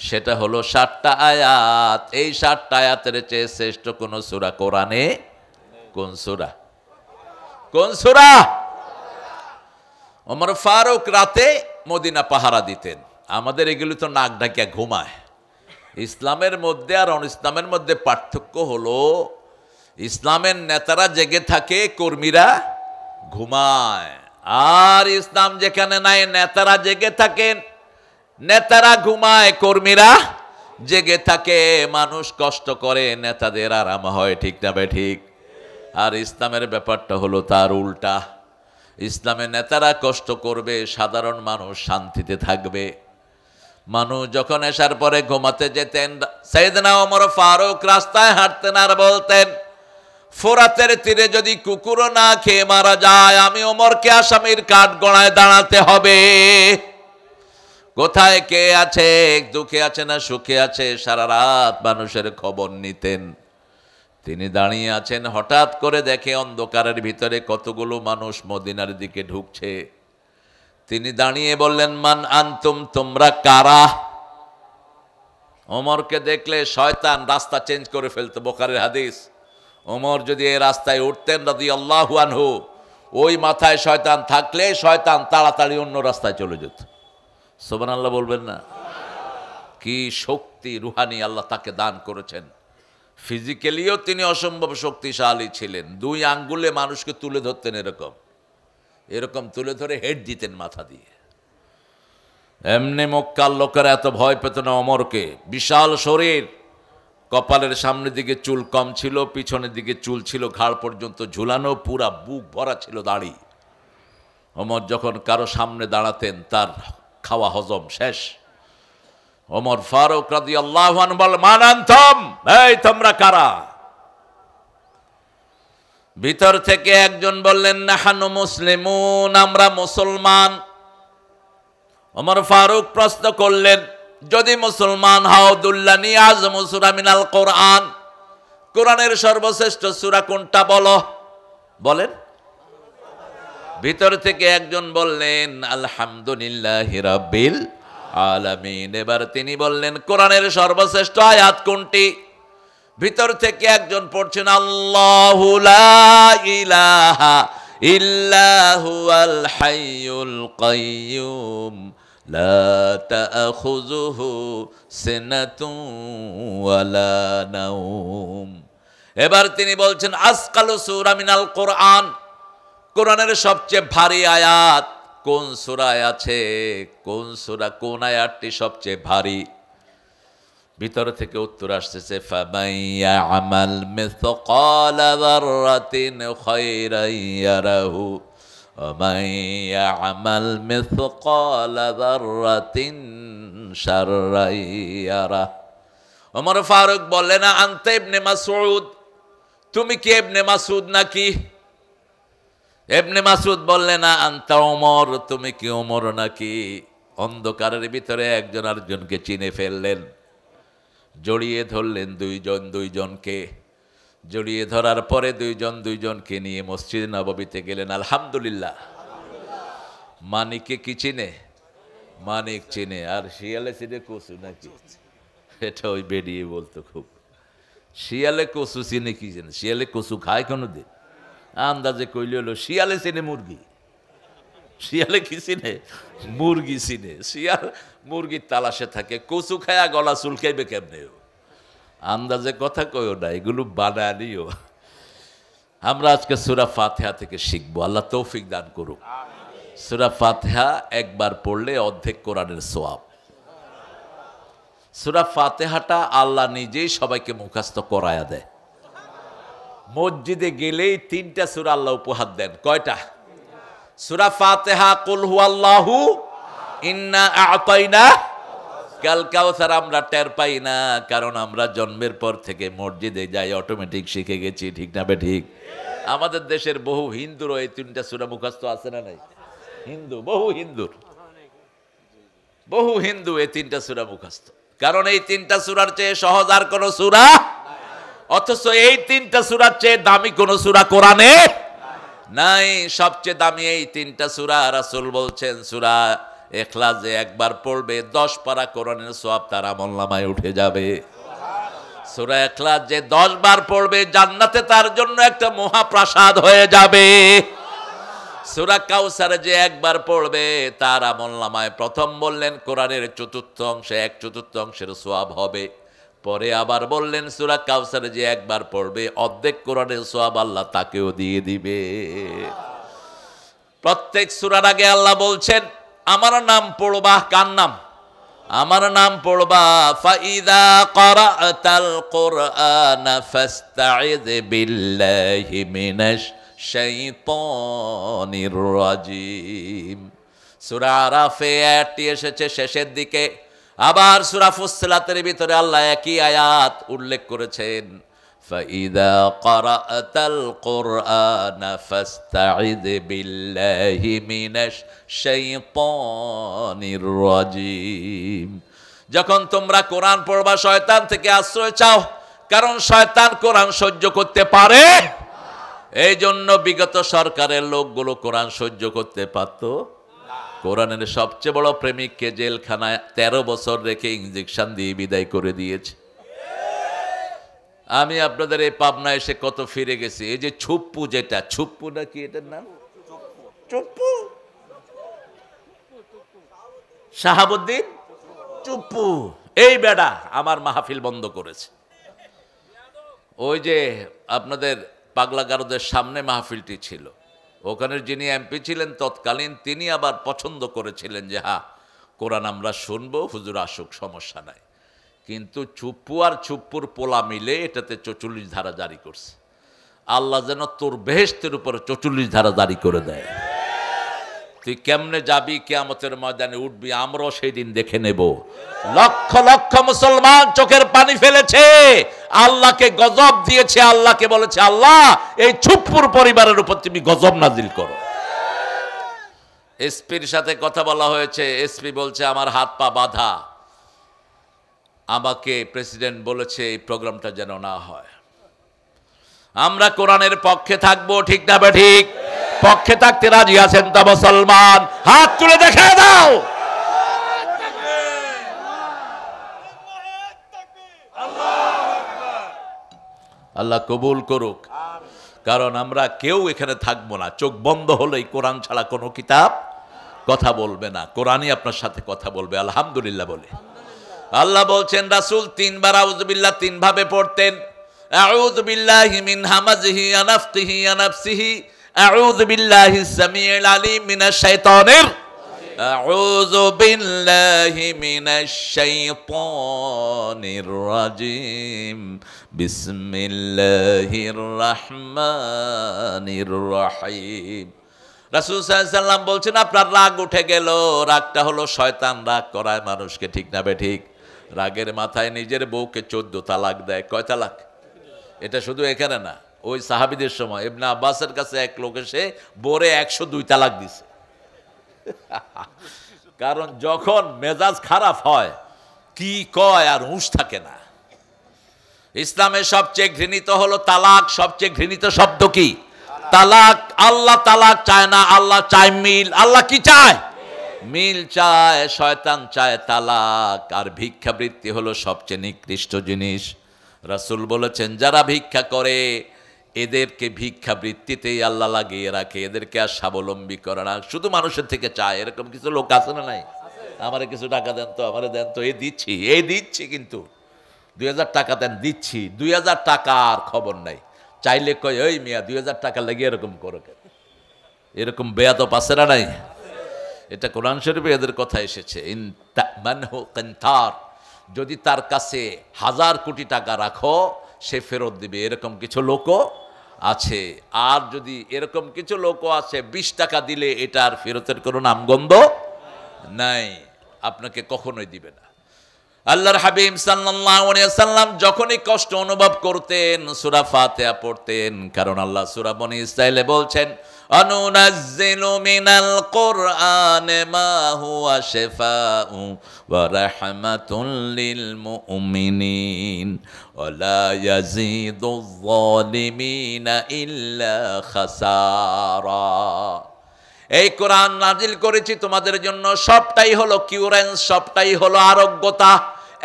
সেটা হলো 60টা আয়াত। এই 60টা আয়াতের চেয়ে শ্রেষ্ঠ কোন সূরা কোরআনে? কোন সূরা? কোন সূরা? ওমর ফারুক রাতে মদিনা পাহারা দিতেন। আমাদের এগুলো তো নাক ডাকিয়া ঘুমায়। ইসলামের মধ্যে আর অন ইসলামের মধ্যে পার্থক্য হলো, ইসলামের নেতারা জেগে থাকে, কর্মীরা ঘুমায়। আর ইসলাম যেখানে নাই, নেতারা জেগে থাকেন, নেতারা ঘুমায়, কর্মীরা জেগে থাকে। মানুষ কষ্ট করে, নেতাদের আরাম হয়, ঠিক না বে ঠিক? আর ইসলামের ব্যাপারটা হলো তার উল্টা। ইসলামের নেতারা কষ্ট করবে, সাধারণ মানুষ শান্তিতে থাকবে। মানুষ যখন এসার পরে ঘুমাতে যেতেন, সাইয়েদনা ওমর ফারুক রাস্তায় হাঁটতেন আর বলতেন, ফোরাতের তীরে যদি কুকুরও না খেয়ে মারা যায়, আমি ওমরকে আসামির কাঠগড়ায় দাঁড়াতে হবে। কোথায় কে আছে, দুঃখে আছে না সুখে আছে, সারা রাত মানুষের খবর নিতেন। তিনি দাঁড়িয়ে আছেন, হঠাৎ করে দেখে অন্ধকারের ভিতরে কতগুলো মানুষ মদিনার দিকে ঢুকছে। তিনি দাঁড়িয়ে বললেন, মান আনতুম, তোমরা কারা? ওমরকে দেখলে শয়তান রাস্তা চেঞ্জ করে ফেলতো, বুখারীর হাদিস। ওমর যদি এই রাস্তায় উঠতেন রাদিয়াল্লাহু আনহু, ওই মাথায় শয়তান থাকলে শয়তান তাড়াতাড়ি অন্য রাস্তায় চলে যেত। সুবহানাল্লাহ বলবেন না? কি শক্তি রুহানি আল্লাহ তাকে দান করেছেন। ফিজিক্যালিও তিনি অসম্ভব শক্তিশালী ছিলেন। 2 আঙ্গুলে মানুষকে তুলে ধরতেন, এরকম এরকম তুলে ধরে হেড দিতেন মাথা দিয়ে। এমনি মক্কার লোকেরা এত ভয় পেত না ওমরকে। বিশাল শরীর, কপালের সামনের দিকে চুল কম ছিল, পিছনের দিকে চুল ছিল ঘাড় পর্যন্ত ঝুলানো, পুরা বুক ভরা ছিল দাড়ি। ওমর যখন কারো সামনে দাঁড়াতেন, তার খাওয়া হজম শেষ। ওমর ফারুক রাদিয়াল্লাহু আনহু বল, মান আনতুম, এই তোমরা কারা? ভিতর থেকে একজন বললেন, নাহানু মুসলিমুন, আমরা মুসলমান। ওমর ফারুক প্রশ্ন করলেন, যদি মুসলমান হও, দুল্লানি আযমু সূরা মিনাল কোরআন, কোরআনের সর্বশ্রেষ্ঠ সূরা কোনটা বলো? বলেন। ভিতর থেকে একজন বললেন, আলহামদুলিল্লাহি রাব্বিল আলামিন। এবার তিনি বললেন, কোরআনের সর্বশ্রেষ্ঠ আয়াত কোনটি? ভিতর থেকে একজন পড়ছেন, আল্লাহু লা ইলাহা ইল্লা হুয়াল হাইয়ুল কাইয়্যুম লা তাখুযুহু সিনাতুন ওয়ালা নাওম। এবার তিনি বলছেন, আসকালু সূরা মিনাল কোরআন, কোরআনের সবচেয়ে ভারী আয়াত কোন সূরায় আছে? কোন সূরা, কোন আয়াতটি সবচেয়ে ভারী? ভিতর থেকে উত্তর আসতেছে, ফামাইয়া আমাল মিসকালা যাররাতিন খায়রান ইয়ারাহু ওয়া মাইয়া আমাল মিসকালা যাররাতিন শাররান ইয়ারা। ওমর ফারুক বললেন, না আনতা ইবনে মাসউদ, তুমি কি ইবনে মাসউদ নাকি? ইবনে মাসউদ বললেন, না আনতা ওমর, তুমি কি ওমর নাকি? অন্ধকারের ভিতরে একজন আরেকজনকে চিনে ফেললেন, জড়িয়ে ধরলেন দুইজনকে। জড়িয়ে ধরার পরে দুইজনকে নিয়ে মসজিদ নববীতে গেলেন। আলহামদুলিল্লাহ। মানিককে কি চিনে? মানিক চিনে। আর শিয়ালে চিনে কচু নাকি? এটা ওই বেরিয়ে বলতো খুব। শিয়ালে কচু চিনে কি চিনে? শিয়ালে কচু খায় কোনোদিন? আন্দাজে কইলে হলো, শিয়ালে চিনে মুরগি। শিয়ালে কি চিনে? মুরগি চিনে। শিয়াল মুরগির তালাশে থাকে, কচু খায়া গলা চুলকাইবে কেমনে? আন্দাজে কথা কইও না, এগুলো বানানিও। আমরা আজকে সূরা ফাতিহা থেকে শিখবো, আল্লাহ তৌফিক দান করুক। সূরা ফাতিহা একবার পড়লে অর্ধেক কোরআনের সওয়াব। সূরা ফাতিহাটা আল্লাহ নিজেই সবাইকে মুখস্থ করায়া দেয়। মসজিদে গেলেই 3টা সূরা আল্লাহ উপহার দেন। কয়টা? সূরা ফাতিহা, কুল হুয়াল্লাহু, ইন্না আ'তাইনা কাল কাউসার। আমরা টের পাই না, কারণ আমরা জন্মের পর থেকে মসজিদে যাই, অটোমেটিক শিখে গেছি, ঠিক না বে ঠিক? আমাদের দেশের বহু হিন্দুরও এই 3টা সূরা মুখস্থ আছে না নাই? বহু হিন্দু এই 3টা সূরা মুখস্থ, কারণ এই 3টা সূরার চেয়ে সহজ আর কোন সূরা, অথচ এই 3টা সূরার চেয়ে দামি কোন সূরা কোরআনে নাই। সবচেয়ে দামি এই 3টা সূরা। রাসূল বলছেন সূরা ইখলাস যে একবার পড়বে 10 পারা কোরআনের সওয়াব তার আমলনামায় উঠে যাবে। সূরা ইখলাস যে 10 বার পড়বে জান্নাতে তার জন্য একটা মহাপ্রাসাদ হয়ে যাবে। সূরা কাউসার যে একবার পড়বে তার আমলনামায় প্রথম বললেন কোরআনের 4th অংশে 1/4 অংশের সওয়াব হবে। পরে আবার বললেন সূরা কাউসার যে একবার পড়বে অর্ধেক কোরআনের সওয়াব আল্লাহ তাকেও দিয়ে দিবে। প্রত্যেক সূরার আগে আল্লাহ বলছেন আমার নাম পড়বা। কার নাম? আমার নাম পড়বা। ফাইদা ক্বারাতাল কুরআন ফাস্তাইয বিল্লাহি মিনাশ শাইতানির রাজিম। সূরা আরাফে আয়াতটি এসেছে শেষের দিকে, আবার সূরা ফুসসিলাতের ভিতরে আল্লাহ একই আয়াত উল্লেখ করেছেন, ফাইদা ক্বারাতাল কুরআন ফাস্তাইয বিল্লাহি মিনাশ শাইতানির রাজিম। যখন তোমরা কোরআন পড়বা শয়তান থেকে আশ্রয় চাও, কারণ শয়তান কোরআন সহ্য করতে পারে। এই জন্য বিগত সরকারের লোকগুলো কোরআন সহ্য করতে পারত। কোরআনের সবচেয়ে বড় প্রেমিককে জেলখানায় 13 বছর রেখে ইনজেকশন দিয়ে বিদায় করে দিয়েছে। আমি আপনাদের এই পাবনা এসে কত ফিরে গেছি। এই যে ছুপ্পু, যেটা ছুপ্পু নাকি এটার নাম, চুপ্পু, শাহাবুদ্দিন চুপ্পু, এই বেডা আমার মাহফিল বন্ধ করেছে। ওই যে আপনাদের পাগলা গারদের সামনে মাহফিলটি ছিল, ওখানের যিনি এমপি ছিলেন তৎকালীন, তিনি আবার পছন্দ করেছিলেন যে হ্যাঁ কোরআন আমরা শুনবো, হুজুর আসুক, সমস্যা নাই। কিন্তু চুপ্পু আর চুপ্পুর পোলা মিলে এটাতে 44 ধারা জারি করছে। আল্লাহ যেন তোর বেহেশতের উপরে 44 ধারা জারি করে দেয়। তুই কেমনে যাবি, কিয়ামতের ময়দানে উঠবি, আমরাও সেই দিন দেখে নেব। লক্ষ লক্ষ মুসলমান চোখের পানি ফেলেছে, আল্লাহকে গজব দিয়েছে, আল্লাহকে বলেছে আল্লাহ এই চুপ্পুর পরিবারের উপর তুমি গজব নাজিল করো। এসপির সাথে কথা বলা হয়েছে, এসপি বলছে আমার হাত পা বাঁধা, আমাকে প্রেসিডেন্ট বলেছে এই প্রোগ্রামটা যেন না হয়। আমরা কোরআনের পক্ষে থাকবো, ঠিক না বে ঠিক? পক্ষে থাকতে রাজি আছেন তো মুসলমান? হাত তুলে দেখে দাও। আল্লাহ কবুল করুক। কারণ আমরা কেউ এখানে থাকবো না, চোখ বন্ধ হলেই কোরআন ছাড়া কোনো কিতাব কথা বলবে না, কোরআনই আপনার সাথে কথা বলবে। আলহামদুলিল্লাহ বলে আল্লাহ বলছেন রাসূল 3 বার আউযু বিল্লাহ 3 ভাবে পড়তেন। আউযু বিল্লাহি মিন হামাজিহি ওয়া নাফখিহি ওয়া নাফসিহি, আউযু বিল্লাহিস সামিউল আলিম মিনাশ শাইতানির, আউযু বিল্লাহি মিনাশ শাইতানির রাজিম, বিসমিল্লাহির রহমানির রহিম। রাসূল সাল্লাল্লাহু আলাইহি সাল্লাম বলছেন আপনার রাগ উঠে গেল, রাগটা হলো শয়তান রাগ করায় মানুষকে, ঠিক না বে ঠিক? রাগের মাথায় নিজের বউকে 14 তালাক দেয়। কয় তালাক? এটা শুধু এখানে না, ওই সাহাবীদের সময় ইবনে আব্বাসের কাছে এক লোক এসে বোরে 102 তালাক দিছে। কারণ যখন মেজাজ খারাপ হয় কি কয় আর হুঁশ থাকে না। ইসলামের সবচেয়ে ঘৃণিত হলো তালাক। সবচেয়ে ঘৃণিত শব্দ কি? তালাক। আল্লাহ তালাক চায় না, আল্লাহ চায় মিল। আল্লাহ কি চায়? মিল চায়। শয়তান চায় তালাক। আর ভিক্ষাবৃত্তি হলো সবচেয়ে নিকৃষ্ট জিনিস। রাসূল বলেছেন যারা ভিক্ষা করে এদেরকে ভিক্ষাবৃত্তিতেই আল্লাহ লাগিয়ে রাখে, এদেরকে আর স্বাবলম্বী করে না, শুধু মানুষের থেকে চায়। এরকম কিছু লোক আছে না নাই? আমারে কিছু টাকা দেন তো, আমারে দেন তো, এই দিচ্ছি কিন্তু 2000 টাকা দেন, দিচ্ছি। 2000 টাকা আর খবর নাই। চাইলে কয়, ওই মিয়া 2000 টাকা লেগে এরকম করো কেন? এরকম বেয়াদব আছে না নাই? এটা কোরআন শরীফে এদের কথা এসেছে। ইন তা'মানহু কিনতার, যদি তার কাছে 1000 কোটি টাকা রাখো সে ফেরত দিবে, এরকম কিছু লোকও আছে। আর যদি এরকম কিছু লোকও আছে 20 টাকা দিলে এটার ফেরতের কোনো নামগন্ধ নাই, আপনাকে কখনোই দিবে না। আল্লাহর হাবিব সাল্লাল্লাহু আলাইহি ওয়াসাল্লাম যখনই কষ্ট অনুভব করতেন সূরা ফাতিহা পড়তেন, কারণ আল্লাহ সূরা বনী ইসরাঈলে বলছেন, অনুনাজ্জিলু মিনাল কুরআনি মা হুয়া শিফাউ ওয়া রাহমাতুল লিল মুমিনিন ওয়া লা ইয়াজিদুয যালিমিনা ইল্লা খাসারা। এই কোরআন নাজিল করেছি তোমাদের জন্য, সবটাই হলো কিউরেন্স, সবটাই হলো আরোগ্যতা।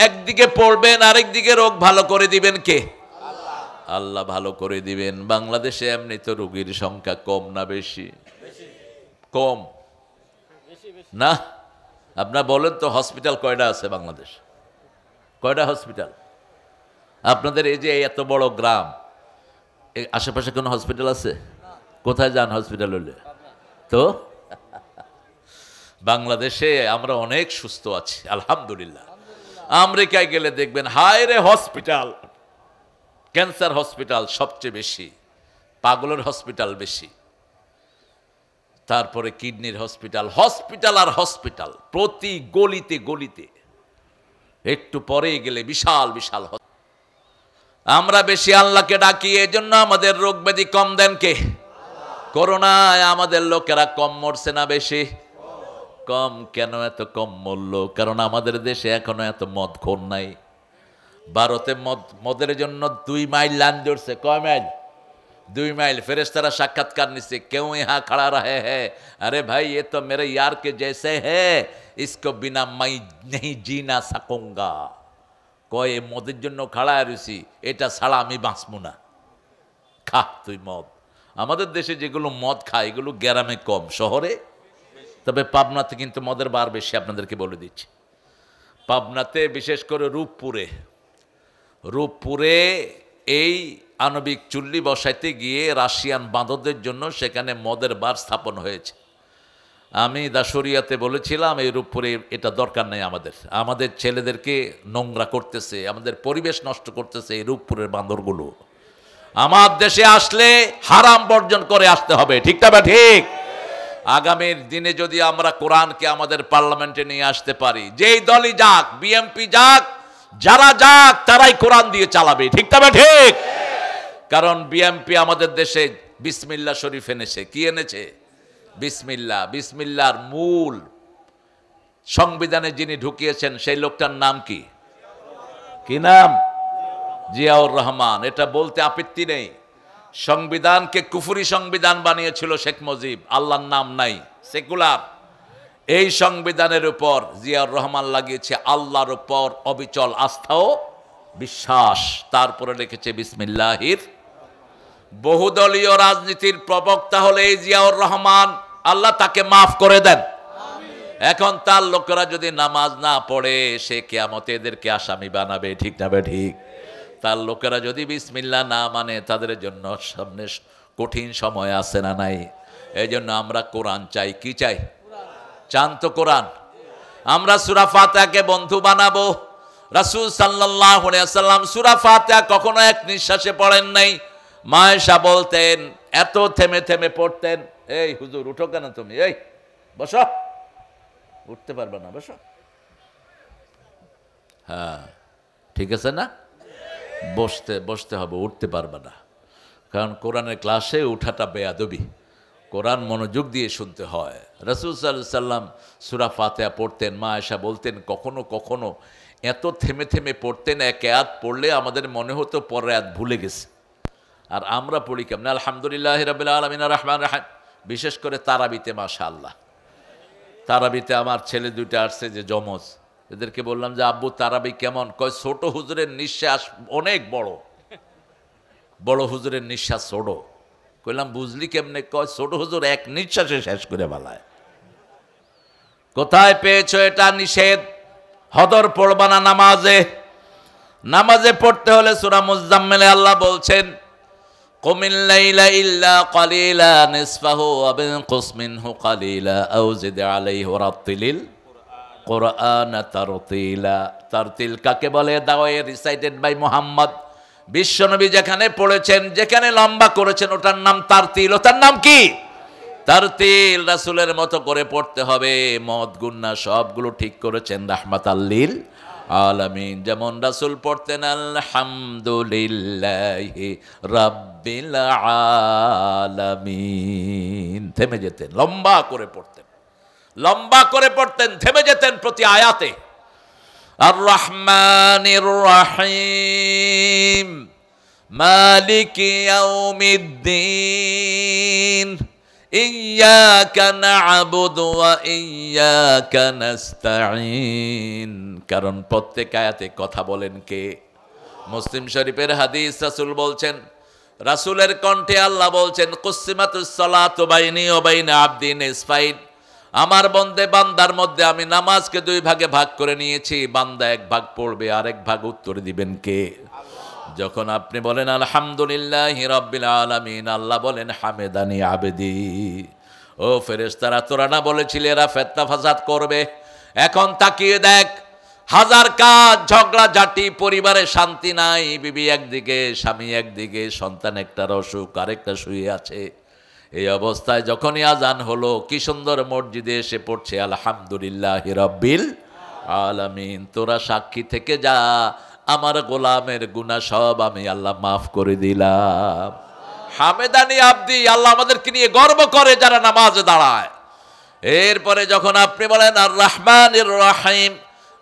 একদিকে পড়বেন, আরেকদিকে রোগ ভালো করে দিবেন কে? আল্লাহ ভালো করে দিবেন। বাংলাদেশে এমনি তো রোগীর সংখ্যা কম না বেশি? কম না? আপনার বলেন তো হসপিটাল কয়টা আছে বাংলাদেশ? কয়টা হসপিটাল? আপনাদের এই যে এত বড় গ্রাম, আশেপাশে কোনো হসপিটাল আছে? কোথায় যান হসপিটাল হলে? তো বাংলাদেশে আমরা অনেক সুস্থ আছি আলহামদুলিল্লাহ। আমেরিকায় গেলে দেখবেন হায় রে হসপিটাল, ক্যান্সার হসপিটাল সবচেয়ে বেশি, পাগলের হসপিটাল বেশি, তারপরে কিডনির হসপিটাল, হসপিটাল আর হসপিটাল প্রতি গলিতে গলিতে। একটু পরে গেলে বিশাল বিশাল। আমরা বেশি আল্লাহকে ডাকি, এজন্য আমাদের রোগ ব্যাধি কম দেন কে? করোনায় আমাদের লোকেরা কম মরছে না বেশি? কম। কেন এত কম মরল? কারণ আমাদের দেশে এখনো এত মদ খোর নাই। ভারতে মদের জন্য 2 মাইল লাইন ধরছে। কয় মাইল? 2 মাইল। ফেরেশতারা সাক্ষাৎকার নিচ্ছে, কেউ यहाँ खड़ा रहे है, अरे भाई ये तो मेरे यार के जैसे है, इसको बिना मैं नहीं जीना सकूंगा। কয় মদের জন্য খাড়া রয়েছি, এটা ছাড়া আমি বাঁচবো না। খা তুই মদ। আমাদের দেশে যেগুলো মদ খায় এগুলো গ্রামে কম, শহরে। তবে পাবনাতে কিন্তু মদের বার বেশি, আপনাদেরকে বলে দিচ্ছি। পাবনাতে বিশেষ করে রূপপুরে এই আণবিক চুল্লি বসাইতে গিয়ে রাশিয়ান বাঁদরদের জন্য সেখানে মদের বার স্থাপন হয়েছে। আমি দাসুরিয়াতে বলেছিলাম এই রূপপুরে এটা দরকার নেই, আমাদের ছেলেদেরকে নোংরা করতেছে, আমাদের পরিবেশ নষ্ট করতেছে এই রূপপুরের বাঁদরগুলো। আমার দেশে আসলে হারাম বর্জন করে আসতে হবে, ঠিক না বা ঠিক? আগামীর দিনে যদি আমরা কোরআনকে আমাদের পার্লামেন্টে নিয়ে আসতে পারি, যেই দলই যাক, বিএমপি যাক, যারা যাক, তারাই কোরআন দিয়ে চালাবে, ঠিক না বা ঠিক? কারণ বিএমপি আমাদের দেশে বিসমিল্লাহ শরীফ এনেছে। কি এনেছে? বিসমিল্লাহ। বিসমিল্লাহর মূল সংবিধানে যিনি ঢুকিয়েছেন সেই লোকটার নাম কি? কি নাম? জিয়াউর রহমান। এটা বলতে আপত্তি নেই। সংবিধানকে কুফরি সংবিধান বানিয়েছিল শেখ মুজিব, আল্লাহর নাম নাই, সেকুলার। এই সংবিধানের উপর জিয়াউর রহমান লাগিয়েছে আল্লাহর উপর অবিচল আস্থা ও বিশ্বাস। তারপরে লিখেছে বিসমিল্লাহির। বহুদলীয় রাজনীতির প্রবক্তা হলে এই জিয়াউর রহমান, আল্লাহ তাকে মাফ করে দেন। এখন তার লোকেরা যদি নামাজ না পড়ে সে কিয়ামতে এদেরকে আসামি বানাবে, ঠিক না বে ঠিক? তার লোকেরা যদি বিসমিল্লাহ না মানে তাদের জন্য সামনে কঠিন সময় আসে না নাই? এই জন্য আমরা কোরআন চাই। কি চাই? চান তো কোরআন? আমরা সূরা ফাতিহাকে বন্ধু বানাবো। রাসূল সাল্লাল্লাহু আলাইহি ওয়াসাল্লাম সূরা ফাতিহা কখনো এক নিঃশ্বাসে পড়েন নাই। মা আয়েশা বলতেন, এত থেমে থেমে পড়তেন। এই হুজুর উঠো কেন তুমি? এই বসো। উঠতে পারবে না, বসো। হ্যাঁ ঠিক আছে না? বসতে হবে, উঠতে পারবে না। কারণ কোরআনের ক্লাসে উঠাটা বেয়াদবি। কোরআন মনোযোগ দিয়ে শুনতে হয়। রাসূল সাল্লাল্লাহু আলাইহি ওয়াসাল্লাম সূরা ফাতিহা পড়তেন। মা আয়েশা বলতেন কখনো কখনো এত থেমে থেমে পড়তেন, এক আয়াত পড়লে আমাদের মনে হতো পরের আয়াত ভুলে গেছে। আর আমরা পড়ি কেমন? আলহামদুলিল্লাহি রাব্বিল আলামিন আর রহমান রহিম। বিশেষ করে তারাবিতে, মাশাআল্লাহ। তারাবিতে আমার ছেলে দুইটা আসছে যে জমজ, এদেরকে বললাম যে আব্বু তারাবি কেমন? কয় ছোট হুজুরের নিঃশ্বাস অনেক বড়, বড় হুজুরের নিঃশ্বাস ছোট। কইলাম বুঝলি কেমনে? কয় ছোট হুজুর এক নিঃশ্বাসে শেষ করে বালায়। কোথায় পেয়েছো এটা? নিষেধ। হদর পড়বা না নামাজে। নামাজে পড়তে হলে সূরা মুজাম্মিলে আল্লাহ বলছেন কুমিল লাইলা ইল্লা কালিলা নিসফাহু ওয়া বিনকুস মিনহু কালিলা আও জিদ আলাইহি রাত্তিলিল কুরআন তারতিলা। তারতিল কাকে বলে? দাওয়ায়ে রিসাইটেড বাই মুহাম্মদ। বিশ্বনবী যেখানে পড়েছেন, যেখানে লম্বা করেছেন, ওটার নাম তারতিল। ওটার নাম কি? তারতিল। রাসূলের মতো করে পড়তে হবে। মদ গুন্না সবগুলো ঠিক করেছেন রাহমাতাল লিল আলামিন। যেমন রাসূল পড়তেন আলহামদুলিল্লাহি রাব্বিল আলামিন, থেমে যেতেন, লম্বা করে পড়তেন, লম্বা করে পড়তেন, থেমে যেতেন প্রতি আয়াতে। আর রহমানির রহিম মালিকি ইয়াউমিদ্দিন ইয়্যাকা না'বুদু ওয়া ইয়্যাকা নাস্তাঈন। কারণ প্রত্যেক আয়াতে কথা বলেন কে? মুসলিম শরীফের হাদিস, রাসূল বলছেন, রাসূলের কণ্ঠে আল্লাহ বলছেন কুসিমাতুস সালাতু বাইনি ওয়া বাইনা আবদি নিসফাইন। আমার বন্দে বান্দার মধ্যে আমি নামাজকে দুই ভাগে ভাগ করে নিয়েছি। বান্দা এক ভাগ পড়বে, আরেক ভাগ উত্তর দিবেন কে? যখন আপনি বলেন আলহামদুলিল্লাহি রাব্বিল আলামিন, আল্লাহ বলেন হামেদানি আবেদি। ও ফেরেশতারা, তোরা না বলেছিলে এরা ফিতনা ফাসাদ করবে? এখন তাকিয়ে দেখ, হাজার কাজ, ঝগড়া ঝাঁটি, পরিবারে শান্তি নাই, বিবি একদিকে, স্বামী একদিকে, সন্তান একটার অসুখ, আরেকটা শুয়ে আছে। এই অবস্থায় যখনই আজান হলো, কি সুন্দর মসজিদে এসে পড়ছে আলহামদুলিল্লাহি রাব্বিল আলামিন। তোরা সাক্ষী থেকে যা, আমার গোলামের গুনাহ সব আমি আল্লাহ মাফ করে দিলাম। হামেদানি আবদি, আল্লাহ আমাদেরকে নিয়ে গর্ব করে যারা নামাজে দাঁড়ায়। এরপরে যখন আপনি বলেন আর রহমানির রহিম,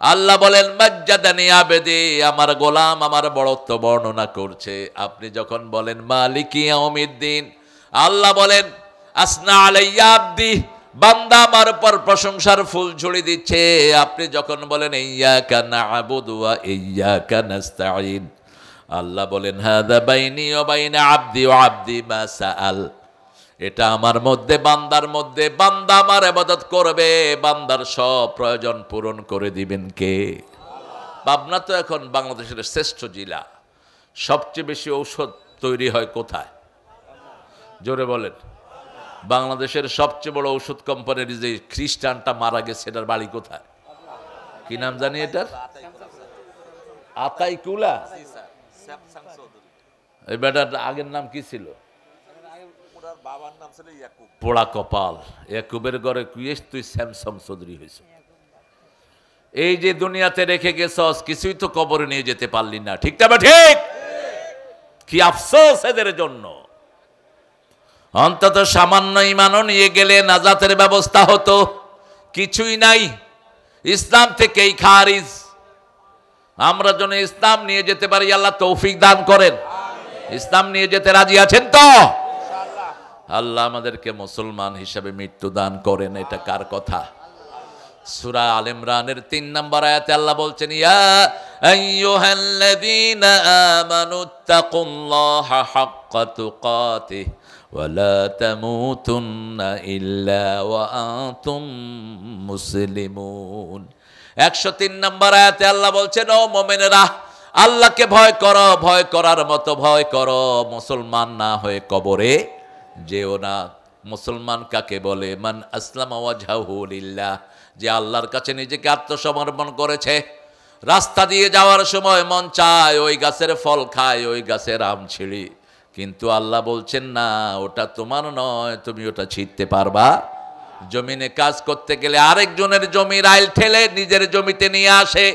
আল্লাহ বলেন মাজ্জাদানি আবেদি, আমার গোলাম আমার বড়ত্ব বর্ণনা করছে। আপনি যখন বলেন মালিকি ইয়াউমিদ্দিন, আল্লাহ বলেন আসনা আলাইয়া আবদি, বান্দা আমার উপর প্রশংসার ফুল ঝুড়ি দিচ্ছে। আপনি যখন বলেন ইয়্যাকা না'বুদু ওয়া ইয়্যাকা নাস্তাঈন, আল্লাহ বলেন হাযা বাইনি ওয়া বাইনা আবদি ওয়া আবদি মা সাআল। এটা আমার মধ্যে, বান্দার মধ্যে, বান্দা আমার ইবাদত করবে, বান্দার সব প্রয়োজন পূরণ করে দিবেন কে? পাবনা তো এখন বাংলাদেশের শ্রেষ্ঠ জেলা। সবচেয়ে বেশি ঔষধ তৈরি হয় কোথায়? জোরে বলেন। বাংলাদেশের সবচেয়ে বড় ওষুধ কোম্পানির যে খ্রিস্টানটা মারা গেছে, এটার বাড়ি কোথায়? কি নাম জানি এটার? আতাইকুলা। এই বেটার আগের নাম কি ছিল? পোড়া কপাল। ইয়াকুবের ঘরে কুয়েস, তুই স্যামসং চৌধুরী হয়েছ। এই যে দুনিয়াতে রেখে গেছস, কিছুই তো কবরে নিয়ে যেতে পারলি না। ঠিক না? ঠিক। কি আফসোস এদের জন্য। অন্তত সামান্য ঈমানও নিয়ে গেলে নাজাতের ব্যবস্থা হতো। কিছুই নাই, ইসলাম থেকেই খারিজ। আমরা যেন ইসলাম নিয়ে যেতে পারি, আল্লাহ তৌফিক দান করেন। ইসলাম নিয়ে যেতে রাজি আছেন তো? আল্লাহ আমাদেরকে মুসলমান হিসাবে মৃত্যু দান করেন। এটা কার কথা? সূরা আল ইমরানের ৩ নম্বর আয়াতে আল্লাহ বলছেন ইয়া আইয়ুহাল্লাযীনা আমানুত্তাকুল্লাহা হাক্কা তুকাতিহি ওয়া লা তামুতুন্না ইল্লা ওয়া আনতুম মুসলিমুন। ১০৩ নম্বর আয়াতে আল্লাহ বলছেন ও মুমিনেরা, আল্লাহকে ভয় করো, ভয় করার মতো ভয় করো, মুসলমান না হয়ে কবরে যেও না। মুসলমান কাকে বলে? মান আসলামা ওয়াজহাহু লিল্লাহ, যে আল্লাহর কাছে নিজেকে আত্মসমর্পণ করেছে। রাস্তা দিয়ে যাওয়ার সময় মন চায় ওই গাছের ফল খায়, ওই গাছের আম ছিঁড়ি, কিন্তু আল্লাহ বলছেন না, ওটা তোমার নয়, তুমি ওটা ছিঁড়তে পারবা। জমিনে কাজ করতে গেলে আরেকজনের জমির আইল ঠেলে নিজের জমিতে নিয়ে আসে।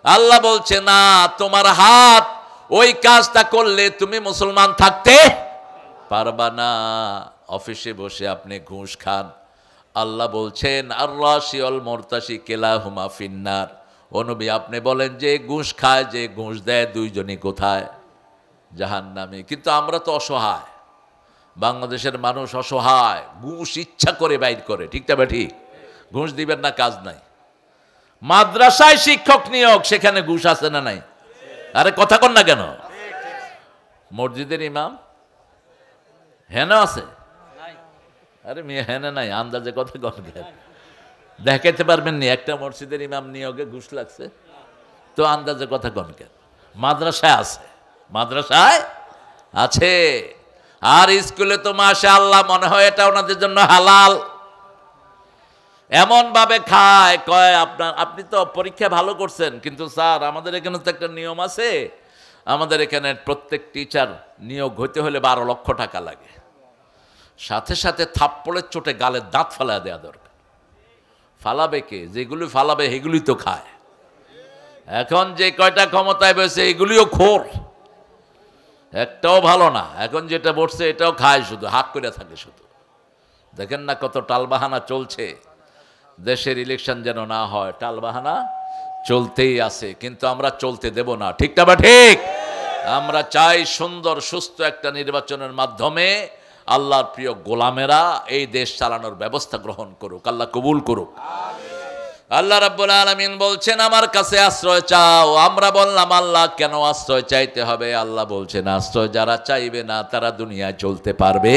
আল্লাহ বলছে না, তোমার হাত ওই কাজটা করলে তুমি মুসলমান থাকতে পারবা না। অফিসে বসে আপনি ঘুষ খান, আল্লাহ বলছেন আর রাশি অল মুরতাশি কিলাহুমা ফিন্নার। ও নবী, আপনি বলেন যে ঘুষ খায়, যে ঘুষ দেয়, দুইজনই কোথায়? জাহান্নামে। কিন্তু আমরা তো অসহায়, বাংলাদেশের মানুষ অসহায়, ঘুষ ইচ্ছা করে বাইর করে। ঠিক না? ঠিক। ঘুষ দিবেন না, কাজ নাই। মাদ্রাসায় শিক্ষক নিয়োগ, সেখানে ঘুষ আছে না নাই? আরে কথা কন না কেন? মসজিদের ইমাম হেন আছে? আরে মেয়ে হেন নাই, আন্দাজে কথা কন কেন? দেখাইতে পারবেন নি একটা মসজিদের ইমাম নিয়োগে ঘুষ লাগছে? তো আন্দাজে কথা কন কেন? মাদ্রাসায় আছে, মাদ্রাসায় আছে। আর স্কুলে তো মাশাআল্লাহ মনে হয় এটা ওনাদের জন্য হালাল। এমন ভাবে খায়, কয় আপনি তো পরীক্ষা ভালো করছেন, কিন্তু স্যার আমাদের এখানে তো একটা নিয়ম আছে, আমাদের এখানে প্রত্যেক টিচার নিয়োগ হইতে হলে 12 লক্ষ টাকা লাগে। সাথে সাথে থাপ্পড়ের চোটে গালের দাঁত ফালা দেওয়া দরকার। ফালাবে কে? যেগুলি ফালাবে সেগুলি তো খায়। এখন যে কয়টা ক্ষমতায় বসে এগুলিও খোর, একটাও ভালো না। এখন যেটা বসছে এটাও খায়, শুধু হাক করে থাকে শুধু। দেখেন না কত টালবাহানা চলছে, দেশের ইলেকশন যেন না হয়, টালবাহানা চলতেই আছে। কিন্তু আমরা চলতে দেব না, ঠিক না বা ঠিক? আমরা চাই সুন্দর সুস্থ একটা নির্বাচনের মাধ্যমে আল্লাহর প্রিয় গোলামেরা এই দেশ চালানোর ব্যবস্থা গ্রহণ করুক, আল্লাহ কবুল করুক। আল্লাহ রাব্বুল আলামিন বলছেন আমার কাছে আশ্রয় চাও। আমরা বললাম আল্লাহ কেন আশ্রয় চাইতে হবে? আল্লাহ বলছেন আশ্রয় যারা চাইবে না তারা দুনিয়ায় চলতে পারবে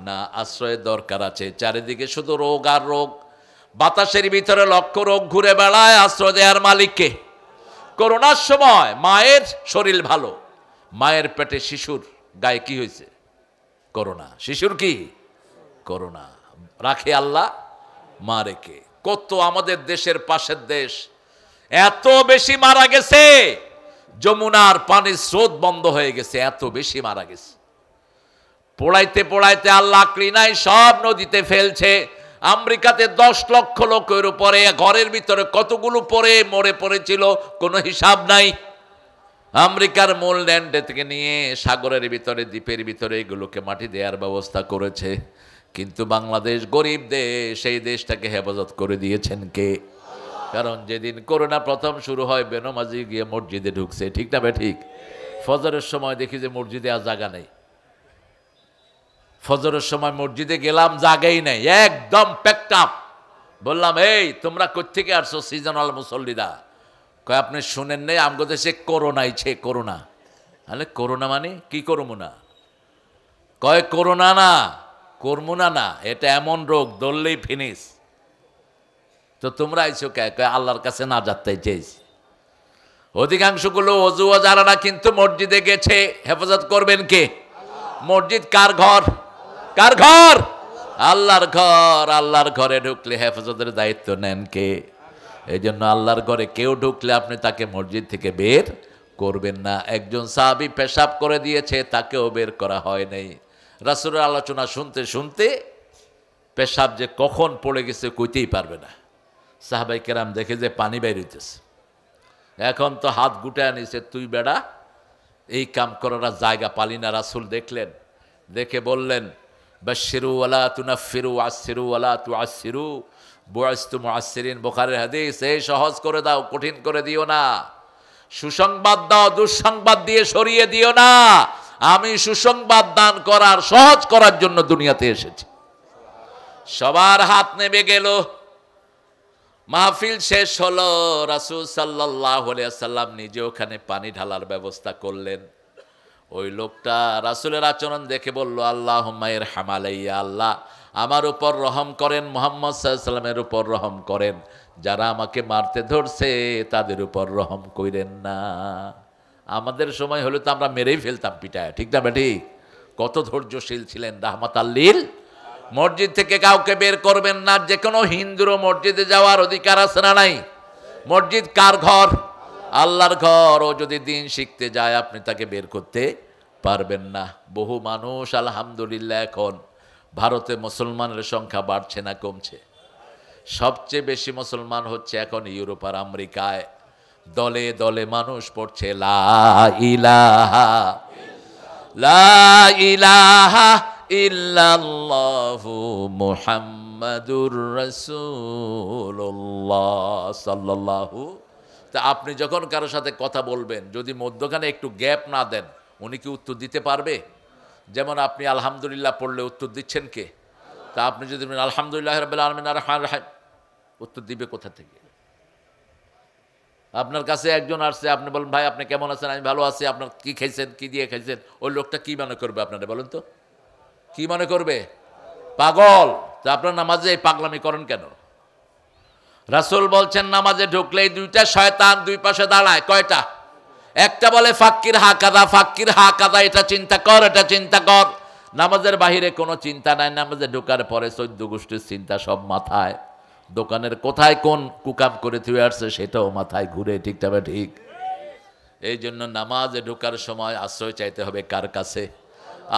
না। আশ্রয়ের দরকার আছে। চারিদিকে শুধু রোগ আর রোগ, বাতাসের ভিতরে লক্ষ রোগ ঘুরে বেড়ায়। আশ্রয় দেওয়ার মালিককে? করোনার সময় মায়ের শরীর ভালো, মায়ের পেটে শিশুর গায়ে কি হয়েছে? করোনা। শিশুর কি? করোনা। রাখে আল্লাহ, মা রেখে। কত আমাদের দেশের পাশের দেশ এত বেশি মারা গেছে, যমুনার পানির স্রোত বন্ধ হয়ে গেছে, এত বেশি মারা গেছে। পোড়াইতে পোড়াইতে আল্লাহ ক্লিনাই সব নদীতে ফেলছে। আমেরিকাতে 10 লক্ষ লোকের উপরে ঘরের ভিতরে কতগুলো পরে মরে পড়েছিল কোনো হিসাব নাই। আমেরিকার মূল ল্যান্ড থেকে নিয়ে সাগরের ভিতরে দ্বীপের ভিতরে এগুলোকে মাটি দেওয়ার ব্যবস্থা করেছে। কিন্তু বাংলাদেশ গরিব দেশ, সেই দেশটাকে হেফাজত করে দিয়েছেন কে? কারণ যেদিন করোনা প্রথম শুরু হয় বেনমাজি গিয়ে মসজিদে ঢুকছে, ঠিক না বে ঠিক? ফজরের সময় দেখি যে মসজিদে আর জায়গা নেই। ফজরের সময় মসজিদে গেলাম, জায়গাই নেই, একদম প্যাকড আপ। বললাম এই তোমরা কোত্থেকে আসছো সিজনাল মুসল্লিরা? কয় আপনি শুনেন নেই আমগো দেশে করোনা আইছে? করোনা? আরে করোনা মানে কি? করবো না? কয় করোনা না, করবো না, না এটা এমন রোগ ধরলেই ফিনিশ। তো তোমরা আইছো কে? কয় আল্লাহর কাছে না যাতে চেয়েছি। অধিকাংশগুলো অজু যারা কিন্তু মসজিদে গেছে, হেফাজত করবেন কে? মসজিদ কার ঘর? কার ঘর? আল্লাহর ঘর। আল্লাহর ঘরে ঢুকলে হেফাজতের দায়িত্ব নেন কে? এই জন্য আল্লাহর ঘরে কেউ ঢুকলে আপনি তাকে মসজিদ থেকে বের করবেন না। একজন সাহাবী পেশাব করে দিয়েছে, তাকেও বের করা হয় নাই। রাসূলের আলোচনা শুনতে শুনতে পেশাব যে কখন পড়ে গেছে কইতেই পারবে না। সাহাবাই কেরাম দেখে যে পানি বের হইতেছে, এখন তো হাত গুটায় নিছে, তুই বেড়া এই কাম করার জায়গা পালি না। রাসূল দেখলেন, দেখে বললেন বাশশিরু ওয়ালা তুনাফিরু আশশিরু ওয়ালা তুআশশিরু বুইসতু মুআশশিরিন। বুখারীর হাদিস। এই সহজ করে দাও, কঠিন করে দিও না। সুসংবাদ দাও, দুঃসংবাদ দিয়ে সরিয়ে দিও না। আমি সুসংবাদ দান করার, সহজ করার জন্য দুনিয়াতে এসেছি। সবার হাত নেমে গেল, মাহফিল শেষ হলো। রাসূল সাল্লাল্লাহু আলাইহি ওয়াসাল্লাম নিজে ওখানে পানি ঢালার ব্যবস্থা করলেন। ওই লোকটা রাসূলের আচরণ দেখে বলল আল্লাহুম্মা ইরহাম আলাইয়া, আল্লাহ আমার উপর রহম করেন, মুহাম্মদ সাল্লাল্লাহু আলাইহি ওয়াসাল্লামের উপর রহম করেন। যারা আমাকে মারতে ধরছে তাদের উপর রহম কইরেন না। আমাদের সময় হলে তো আমরা মেরেই ফেলতাম পিটায়, ঠিক না বেটি? কত ধৈর্যশীল ছিলেন রাহমাতাল লিল। মসজিদ থেকে কাউকে বের করবেন না। যে কোনো হিন্দুরও মসজিদে যাওয়ার অধিকার আছে না নাই? মসজিদ কার ঘর? আল্লাহর ঘর। ও যদি দিন শিখতে যায় আপনি তাকে বের করতে পারবেন না। বহু মানুষ আলহামদুলিল্লাহ এখন ভারতে মুসলমানের সংখ্যা বাড়ছে না কমছে? সবচেয়ে বেশি মুসলমান হচ্ছে এখন ইউরোপ আর আমেরিকায়। দলে দলে মানুষ পড়ছে লা ইলাহা লা ইলাহা ইল্লাল্লাহু মুহাম্মাদুর রাসূলুল্লাহ সাল্লাল্লাহু। তা আপনি যখন কারোর সাথে কথা বলবেন, যদি মধ্যখানে একটু গ্যাপ না দেন, উনি কি উত্তর দিতে পারবে? যেমন আপনি আলহামদুলিল্লাহ পড়লে উত্তর দিচ্ছেন কে? তা আপনি যদি আলহামদুলিল্লাহ রাব্বিল আলামিন আর রহমানির রহিম, উত্তর দিবে কোথা থেকে? আপনার কাছে একজন আসছে, আপনি বলেন ভাই আপনি কেমন আছেন? আমি ভালো আছি। আপনার কি খাইছেন, কি দিয়ে খাইছেন? ওই লোকটা কি মনে করবে আপনারা বলেন তো? কি মনে করবে? পাগল। তা আপনার নামাজে এই পাগলামি করেন কেন? রাসূল বলছেন নামাজে ঢুকলেই দুইটা শয়তান দুই পাশে দাঁড়ায়। কয়টা? একটা বলে ফাক্কির হাকাদা, ফাক্কির হাকাদা, এটা চিন্তা কর, এটা চিন্তা কর। নামাজের বাহিরে কোনো চিন্তা নাই, নামাজে ঢোকার পরে 14 গোষ্ঠীর চিন্তা সব মাথায়। দোকানের কোথায় কোন কুকাম করে থুয়ে আসছে সেটাও মাথায় ঘুরে, ঠিক তবে ঠিক। এই জন্য নামাজে ঢোকার সময় আশ্রয় চাইতে হবে কার কাছে?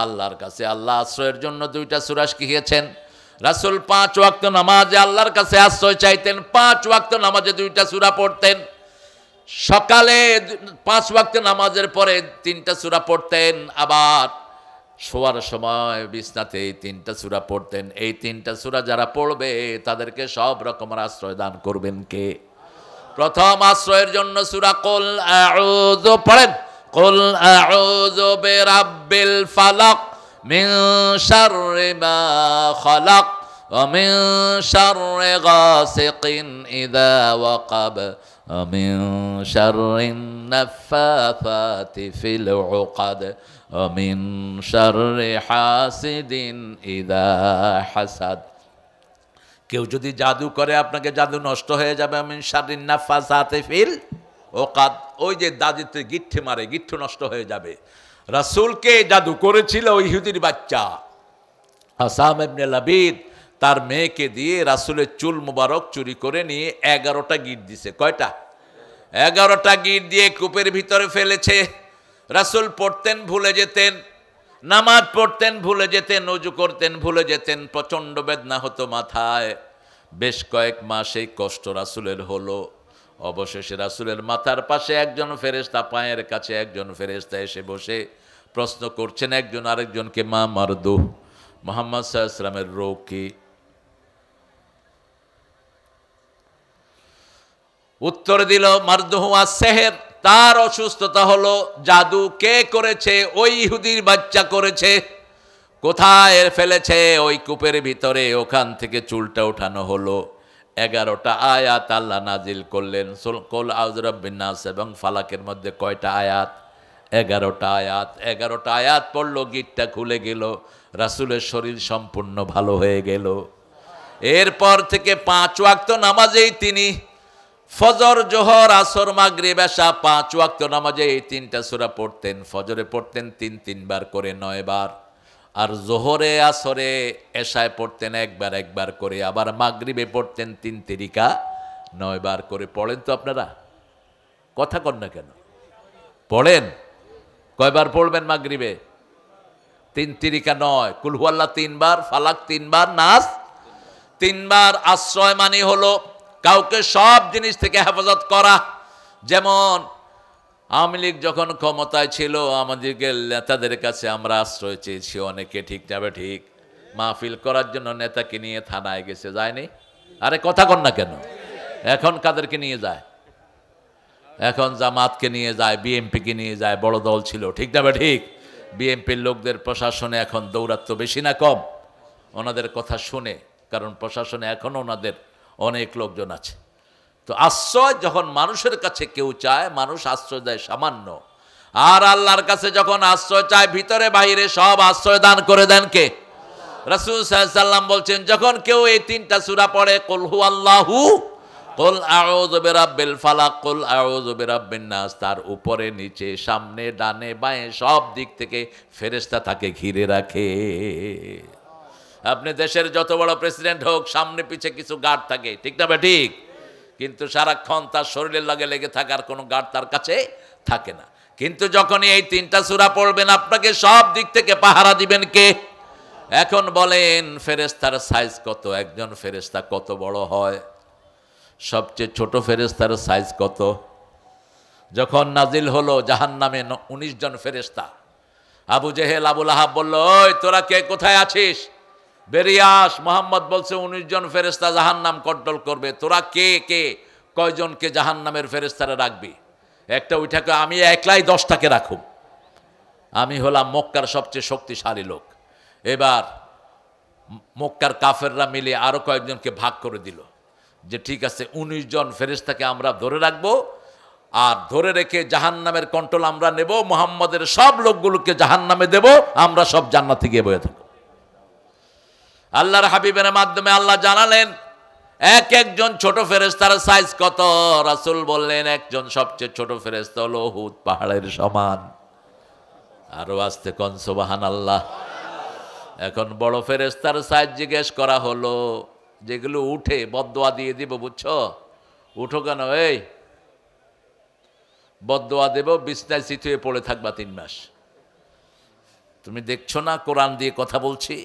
আল্লাহর কাছে। আল্লাহ আশ্রয়ের জন্য 2টা সূরা শিখিয়েছেন। রাসূল 5 ওয়াক্ত নামাজে আল্লাহর কাছে আশ্রয় চাইতেন। 5 ওয়াক্ত নামাজে 2টা সূরা পড়তেন। সকালে 5 ওয়াক্ত নামাজের পরে 3টা সূরা পড়তেন, আবার শোয়ার সময় বিছনাতে এই 3টা সূরা পড়তেন। এই 3টা সূরা যারা পড়বে তাদেরকে সব রকমের আশ্রয় দান করবেন কে? প্রথম আশ্রয়ের জন্য সূরা কুল আউযু পড়েন। কুল আউযু বিরাব্বিল ফালাক মিন শাররি মা খালাক ওয়া মিন শাররি গাসিকিন ইযা ওয়াকাব ওয়া মিন শাররিন নাফাসাতি ফিল উকাদ ওয়া মিন শাররি হাসিদিন ইযা হাসাদ। কেউ যদি জাদু করে আপনাকে জাদু নষ্ট হয়ে যাবে। মিন শাররিন নাফাসাতি ফিল উকাদ, ওই যে দাদিতে গিঠ্ঠে মারে, গিঠ্ঠু নষ্ট হয়ে যাবে। রাসূলকে জাদু করেছিল ওই ইহুদির বাচ্চা হাসাম ইবনে লাবিদ, তার মেয়েকে দিয়ে রাসূলের চুল মুবারক চুরি করে নিয়ে 11টা গিট দিছে। কয়টা? 11টা গিট দিয়ে কূপের ভিতরে ফেলেছে। রাসূল পড়তেন ভুলে যেতেন, নামাজ পড়তেন ভুলে যেতেন, ওযু করতেন ভুলে যেতেন, প্রচণ্ড বেদনা হতো মাথায়। বেশ কয়েক মাস এই কষ্ট রাসূলের হলো। অবশেষে রাসূলের মাথার পাশে একজন ফেরেশতা, পায়ের কাছে একজন ফেরেশতা এসে বসে প্রশ্ন করছেন একজন আরেকজনকে, মা মারদু, মুহাম্মদ সাল্লাল্লাহু আলাইহি ওয়াসাল্লামের রোগ কি? উত্তর দিল মারদুহু আস-সিহর, তার অসুস্থতা হলো জাদু। কে করেছে? ওই ইহুদির বাচ্চা করেছে। কোথায় ফেলেছে? ওই কূপের ভিতরে। ওখান থেকে চুলটা উঠানো হলো। 11টা আয়াত আল্লাহ নাজিল করলেন। কুল আউযু বিরাব্বিন নাস এবং ফালাকের মধ্যে কয়টা আয়াত? 11টা আয়াত। 11টা আয়াত পড়লো, গিটটা খুলে গেল, রাসূলের শরীর সম্পূর্ণ ভালো হয়ে গেল। এরপর থেকে 5 ওয়াক্ত নামাজেই তিনি ফজর, জোহর, আসর, মাগরিব, এশা 5 ওয়াক্ত নামাজে এই 3টা সূরা পড়তেন। ফজরে পড়তেন 3 বার করে 9 বার, আর জোহরে, আসরে, এশায় পড়তেন একবার করে, আবার মাগরিবে পড়তেন 3 তিরিকা 9 বার করে। পড়েন তো আপনারা? কথা কন না কেন? পড়েন। কয়বার পড়বেন মাগরিবে? 3 তিরিকা 9। কুল হুয়াল্লাহ 3 বার, ফালাক 3 বার, নাস 3 বার। আশ্রয় মানে হলো কাউকে সব জিনিস থেকে হেফাজত করা। যেমন আওয়ামী লীগ যখন ক্ষমতায় ছিল, আমাদেরকে নেতাদের কাছে আমরা আশ্রয় চেয়েছি অনেকে, ঠিক না? ঠিক। মাহফিল করার জন্য নেতাকে নিয়ে থানায় গেছে, যায়নি? আরে কথা কন না কেন? এখন কাদেরকে নিয়ে যায়? এখন জামাতকে নিয়ে যায়, বিএনপিকে নিয়ে যায়। বড় দল ছিল, ঠিক না? ঠিক। বিএনপির লোকদের প্রশাসনে এখন দৌরাত্ম্য বেশি না কম? ওনাদের কথা শুনে, কারণ প্রশাসনে এখন ওনাদের অনেক লোকজন আছে। তো আশ্রয় যখন মানুষের কাছে কেউ চায়, মানুষ আশ্রয় দেয় সামান্য। আর আল্লাহর কাছে যখন আশ্রয় চায়, ভিতরে বাহিরে সব আশ্রয় দান করে দেন কে? রাসূল সাল্লাল্লাহু আলাইহি ওয়াসাল্লাম বলছেন, যখন কেউ এই 3টা সূরা পড়ে, কুল হুয়াল্লাহু, কুল আউযু বিরাব্বিল ফালাক, কুল আউযু বিরাব্বিন নাস, তার উপরে নিচে সামনে ডানে বাঁয়ে সব দিক থেকে ফেরেশতা তাকে ঘিরে রাখে। আপনি দেশের যত বড় প্রেসিডেন্ট হোক, সামনে পিছে কিছু গার্ড থাকে, ঠিক না? ঠিক। কিন্তু সারাক্ষণ তার শরীরের লাগে লেগে থাকার কোনো গার্ড তার কাছে থাকে না। কিন্তু যখনই এই 3টা সূরা পড়বেন, আপনাকে সব দিক থেকে পাহারা দিবেন কে? এখন বলেন ফেরেশতার সাইজ কত? একজন ফেরেশতা কত বড় হয়? সবচেয়ে ছোট ফেরেশতার সাইজ কত? যখন নাজিল হলো জাহান্নামে 19 জন ফেরেশতা, আবু জেহেল, আবু লাহাব বলল, ওই তোরা কে, কোথায় আছিস? বেরিয়ে আস। মোহাম্মদ বলছে 19 জন ফেরেশতা জাহান্নাম কন্ট্রোল করবে। তোরা কে কে, কয়জনকে জাহান্নামের ফেরেশতারা রাখবি? একটা উঠাকে, আমি একলাই 10টাকে রাখুম। আমি হলাম মক্কার সবচেয়ে শক্তিশালী লোক। এবার মক্কার কাফেররা মিলে আরো কয়েকজনকে ভাগ করে দিল, যে ঠিক আছে 19 জন ফেরেশতাকে আমরা ধরে রাখবো, আর ধরে রেখে জাহান্নামের কন্ট্রোল আমরা নেব, মুহাম্মদের সব লোকগুলোকে জাহান্নামে দেব, আমরা সব জান্নাতে গিয়ে বয়ে থাকবো। আল্লাহর হাবিবের মাধ্যমে আল্লাহ জানালেন, এক একজন ছোট ফেরেশতার সাইজ কত? রাসূল বললেন একজন সবচেয়ে ছোট ফেরেশতা হলো উহুদ পাহাড়ের সমান। আরো আস্তে কোন সুবহানাল্লাহ। এখন বড় ফেরেশতার সাইজ জিজ্ঞেস করা হলো, যেগুলো উঠে বদদোয়া দিয়ে দিব, বুঝছো? উঠো কেন? এই বদদোয়া দেব, বিছনায় চিত হয়ে পড়ে থাকবা 3 মাস। তুমি দেখছো না কোরআন দিয়ে কথা বলছি?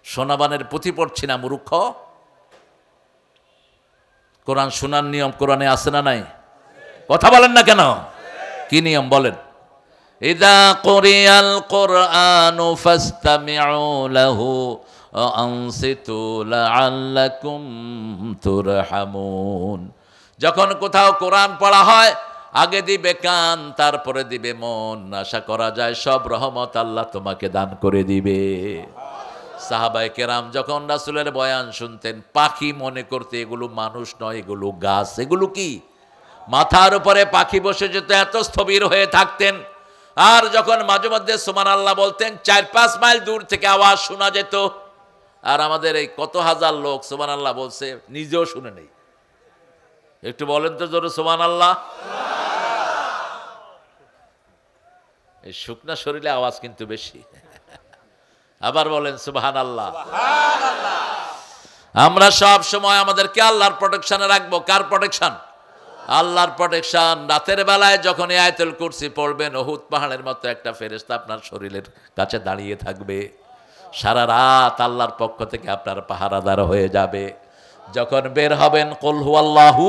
সোনাবানের পুঁথি পড়ছি না মূর্খ? কোরআন শোনার নিয়ম কোরআনে আছে না নাই? কথা বলেন না কেন? কি নিয়ম বলেন? ইযা কুরিয়াল কুরআনু ফাসতামিউ লাহু ওয়া আনসিতু লাআল্লাকুম তুরহামুন। যখন কোথাও কোরআন পড়া হয় আগে দিবে কান, তারপরে দিবে মন। আশা করা যায় সব রহমত আল্লাহ তোমাকে দান করে দিবে। সাহাবায়ে কেরাম যখন রাসূলের বয়ান শুনতেন পাখি মনে করতে এগুলো মানুষ নয়, এগুলো গাছ। এগুলো কি? মাথার উপরে পাখি বসে যেত, এত স্থবির হয়ে থাকতেন। আর যখন মাঝে মধ্যে সুবহানাল্লাহ বলতেন 4-5 মাইল দূর থেকে আওয়াজ শোনা যেত। আর আমাদের এই কত হাজার লোক সুবহানাল্লাহ বলছে, নিজেও শুনে নেই। একটু বলেন তো জোরে সুবহানাল্লাহ। এই শুকনা শরীরে আওয়াজ কিন্তু বেশি। আবার বলেন সুবহানাল্লাহ। আমরা সব সময় আমাদেরকে আল্লাহর প্রোটেকশনে রাখবো। কার প্রোটেকশন? আল্লাহর প্রোটেকশন। রাতের বেলায় যখন আয়াতুল কুরসি পড়বেন, উহুদ পাহাড়ের মতো একটা ফেরেশতা আপনার শরীরের কাছে দাঁড়িয়ে থাকবে। সারা রাত আল্লাহর পক্ষ থেকে আপনার পাহারাদার হয়ে যাবে। যখন বের হবেন কুল হুয়াল্লাহু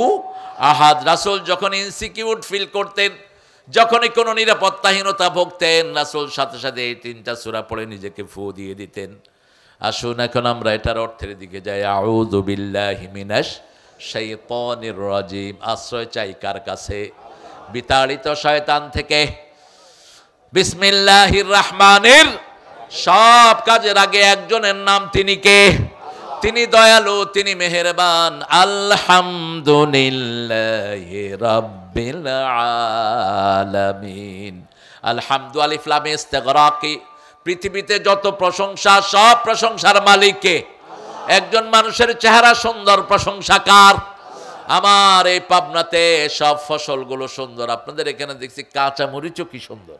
আহাদ। রাসূল যখন ইনসিকিউর ফিল করতেন, যখনই কোনো নিরাপত্তাহীনতা ভুগতেন, রাসূল সাথে সাথে এই 3টা সূরা পড়ে নিজেকে ফু দিয়ে দিতেন। আসুন এখন আমরা এটার অর্থের দিকে যাই। আউযু বিল্লাহি মিনাশ শাইতানির রাজিম। আশ্রয় চাই কার কাছে? বিতাড়িত শয়তান থেকে। বিসমিল্লাহির রহমানির। সব কাজের আগে একজনের নাম, তিনি কে? তিনি দয়ালু, তিনি মেহেরবান। আলহামদুলিল্লাহি রাব্বিল আলামিন। আলহামদু আলিফ লাম ইস্তিগরাকি। পৃথিবীতে যত প্রশংসা সব প্রশংসার মালিক কে? একজন মানুষের চেহারা সুন্দর, প্রশংসা কার? আমার এই পাবনাতে সব ফসলগুলো সুন্দর। আপনাদের এখানে দেখছি কাঁচা মরিচও কি সুন্দর,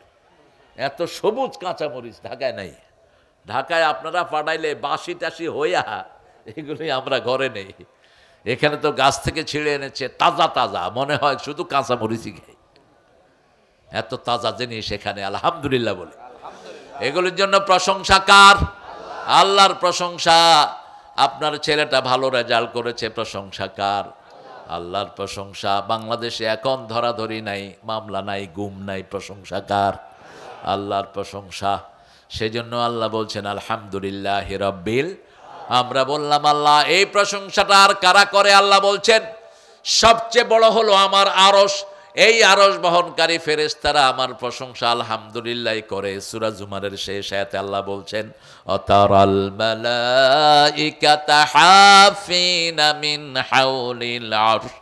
এত সবুজ কাঁচা মরিচ ঢাকায় নাই। ঢাকায় আপনারা পাঠাইলে বাসি টাসি হইয়া, এগুলোই আমরা ঘরে নেই। এখানে তো গাছ থেকে ছিঁড়ে এনেছে তাজা তাজা, মনে হয় শুধু কাঁচা মরিচই খাই। এত তাজা জিনিস এখানে, আলহামদুলিল্লাহ বলে। এগুলির জন্য প্রশংসা কার? আল্লাহর প্রশংসা। আপনার ছেলেটা ভালো রেজাল্ট করেছে, প্রশংসা কার? আল্লাহর প্রশংসা। বাংলাদেশে এখন ধরাধরি নাই, মামলা নাই, গুম নাই, প্রশংসা কার? আল্লাহর প্রশংসা। সেজন্য আল্লাহ বলছেন আলহামদুলিল্লাহি রাব্বিল। আমরা বললাম আল্লাহ এই প্রশংসাটা আর কারা করে? আল্লাহ বলছেন সবচেয়ে বড় হলো আমার আরশ। এই আরশ বহনকারী ফেরেশতারা আমার প্রশংসা আলহামদুলিল্লাহ করে। সূরা জুমারের শেষ আয়াতে আল্লাহ বলছেন অতারাল মালাইকাতা হাফিনা মিন হাউলিল আরশ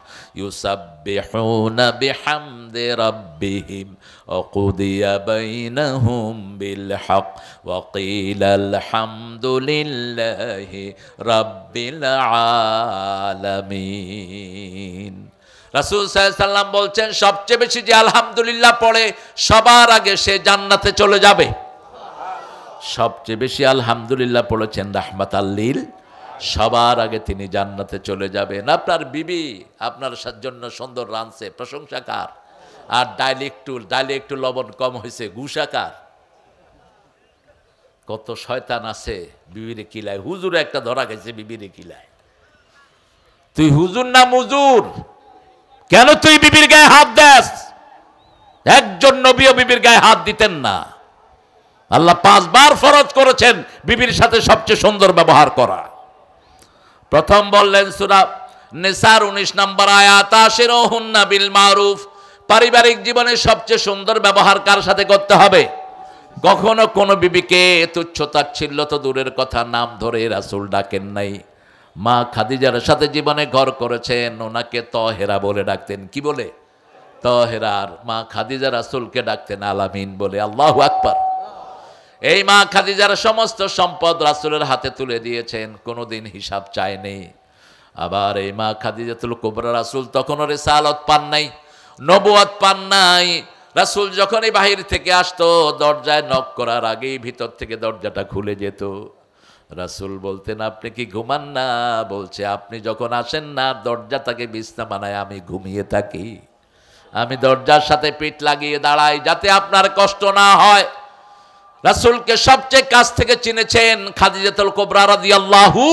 ইউসাব্বিহুনা বিহামদি রাব্বিহিম ওয়া কুদিয়া বাইনাহুম বিল হক ওয়া কিলা আলহামদুলিল্লাহি রাব্বিল আলামিন। রাসূল সাল্লাল্লাহু আলাইহি সাল্লাম বলছেন সবচেয়ে বেশি যে আলহামদুলিল্লাহ পড়ে সবার আগে সে জান্নাতে চলে যাবে। সবচেয়ে বেশি আলহামদুলিল্লাহ পড়েছেন রাহমাতাল লিল, সবার আগে তিনি জান্নাতে চলে যাবেন। আপনার বিবি আপনার জন্য সুন্দর রাঁধছে, প্রশংসা কার? আর ডাইলে একটু লবণ কম হয়েছে, গুসা কার? কত শয়তান আছে বিবিরে কিলায়। হুজুর একটা ধরা গেছে বিবিরে কিলায়। তুই হুজুর না মুজুর? কেন তুই বিবির গায়ে হাত দেস? একজন নবীও বিবির গায়ে হাত দিতেন না। আল্লাহ 5 বার ফরজ করেছেন বিবির সাথে সবচেয়ে সুন্দর ব্যবহার করা। প্রথম বললেন সূরা নিসার 19 নম্বর আয়াত আশিরুহুন্না বিল মারুফ। পারিবারিক জীবনে সবচেয়ে সুন্দর ব্যবহার কার সাথে করতে হবে? কখনো কোনো বিবিকে তুচ্ছ তাচ্ছিল্য তো দূরের কথা, নাম ধরে রাসূল ডাকেন নাই। মা খাদিজার সাথে জীবনে ঘর করেছেন, ওনাকে তহেরা বলে ডাকতেন। কি বলে? তহেরা। আর মা খাদিজা রাসূলকে ডাকতেন আলামিন বলে। আল্লাহু আকবার। এই মা খাদিজার সমস্ত সম্পদ রাসূলের হাতে তুলে দিয়েছেন, কোনোদিন হিসাব চায়নি। আবার এই মা খাদিজাতুল কুবরা, রাসূল তখনও রিসালাত পান নাই, নবুয়ত পান নাই। রাসূল যখনই বাহির থেকে আসতো, দরজায় নক করার আগেই ভিতর থেকে দরজাটা খুলে যেত। রাসূল বলতেন, আপনি কি ঘুমান না? বলছে, আপনি যখন আসেন না, দরজাটাকে বিছনা বানায় আমি ঘুমিয়ে থাকি। আমি দরজার সাথে পিঠ লাগিয়ে দাঁড়াই যাতে আপনার কষ্ট না হয়। রাসূলকে সবচেয়ে কাছ থেকে চিনেছেন খাদিজাতুল কুবরা রাদিয়াল্লাহু।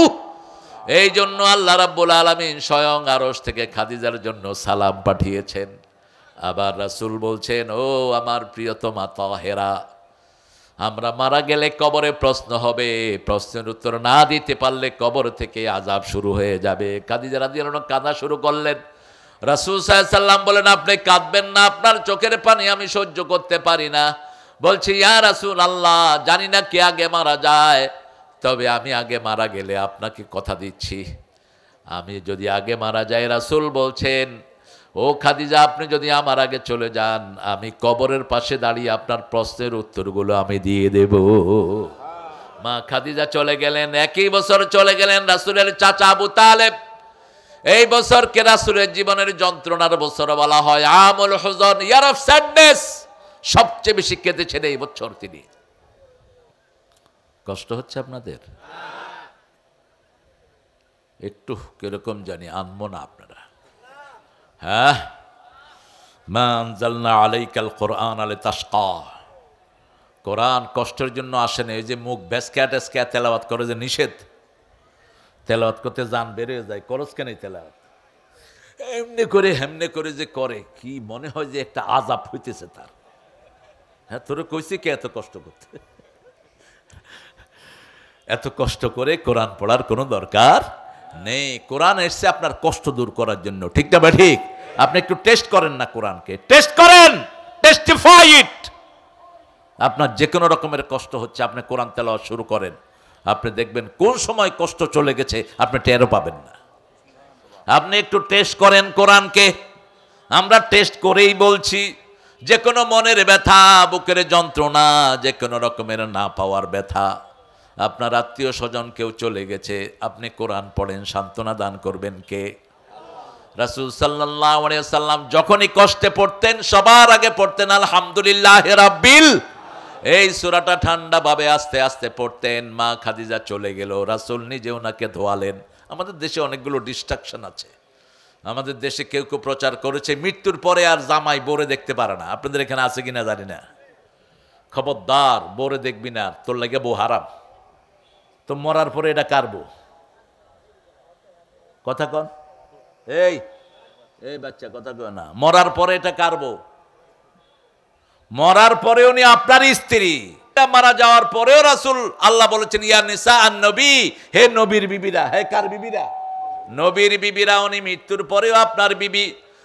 এই জন্য আল্লাহ রাব্বুল আলামিন স্বয়ং আরশ থেকে খাদিজার জন্য সালাম পাঠিয়েছেন। আবার রাসূল বলছেন, ও আমার প্রিয়তমা তাহেরা, আমরা মারা গেলে কবরে প্রশ্ন হবে, প্রশ্নের উত্তর না দিতে পারলে কবর থেকে আযাব শুরু হয়ে যাবে। খাদিজা রাদিয়াল্লাহু আনহা কাঁদা শুরু করলেন। রাসূল সাল্লাল্লাহু আলাইহি সাল্লাম বলেন, আপনি কাঁদবেন না, আপনার চোখের পানি আমি সহ্য করতে পারি না। বলছি, ইয়া রাসূলুল্লাহ, জানি না কে আগে মারা যায়, তবে আমি আগে মারা গেলে আপনাকে কথা দিচ্ছি, আমি যদি আগে মারা যাই, রাসূল বলছেন, ও খাদিজা, আপনি যদি আমার আগে চলে যান, আমি কবরের পাশে দাঁড়িয়ে আপনার প্রশ্নের উত্তরগুলো আমি দিয়ে দেব। মা খাদিজা চলে গেলেন। একই বছর চলে গেলেন রাসূলের চাচা আবু তালেব। এই বছরকে রাসূলের জীবনের যন্ত্রণার বছর বলা হয়, আমুল হুজন, ইয়ার অফ স্যাডনেস। সবচেয়ে বেশি কেঁদেছেন এই বছর তিনি। কষ্ট হচ্ছে আপনাদের? একটু কিরকম জানি আনবো না আপনারা? হ্যাঁ, মা আনজালনা আলাইকাল কোরআন লিতাশকা। কোরআন কষ্টের জন্য আসে না। এই যে মুখ ভেসকা টেসকা তেলাওয়াত করে যে নিষেধ, তেলাওয়াত করতে জান বেরিয়ে যায়, করস কেন তেলাওয়াত? এমনি করে হেমনে করে যে করে, কি মনে হয় যে একটা আযাব হইতেছে তার। হ্যাঁ, তোরে কইছি কে এত কষ্ট করতে? এত কষ্ট করে কোরআন পড়ার কোনো দরকার নেই। কোরআন এসছে আপনার কষ্ট দূর করার জন্য, ঠিক না? ঠিক। আপনি একটু টেস্ট করেন না, কোরআনকে টেস্ট করেন, টেস্টিফাই ইট। আপনার যে কোনো রকমের কষ্ট হচ্ছে, আপনি কোরআন তেলাওয়াত শুরু করেন, আপনি দেখবেন কোন সময় কষ্ট চলে গেছে আপনি টেরও পাবেন না। আপনি একটু টেস্ট করেন কোরআনকে। আমরা টেস্ট করেই বলছি, যে কোনো মনের ব্যথা, বুকের যন্ত্রণা, যে কোনো রকমের না পাওয়ার ব্যথা, আপনার আত্মীয় স্বজন কেউ চলে গেছে, আপনি কোরআন পড়েন, সান্ত্বনা দান করবেন কে? রাসূল সাল্লাল্লাহু আলাইহি ওয়াসাল্লাম যখনই কষ্টে পড়তেন, সবার আগে পড়তেন আলহামদুলিল্লাহি রাব্বিল। এই সূরাটা ঠান্ডা ভাবে আস্তে আস্তে পড়তেন। মা খাদিজা চলে গেল, রাসূল নিজে ওনাকে ধোয়ালেন। আমাদের দেশে অনেকগুলো ডিস্ট্রাকশন আছে। আমাদের দেশে কেউ কেউ প্রচার করেছে মৃত্যুর পরে আর জামাই বোরে দেখতে পারে না। আপনাদের এখানে আছে কিনা জানি না। খবরদার, বোরে দেখবি না, তোর লাগে বউ হারাম। তো মরার পরে এটা কারবো কথা কন, এই এই বাচ্চা কথা কয় না। মরার পরে এটা কারবো, মরার পরে উনি আপনার স্ত্রী। মারা যাওয়ার পরেও রাসূল আল্লাহ বলেছেন, ইয়া নিসা আন নবী, হে নবীর বিবিরা। হে কার বিবিরা? নবীর বিবিরা। উনি মৃত্যুর পরেও আপনার বিবি।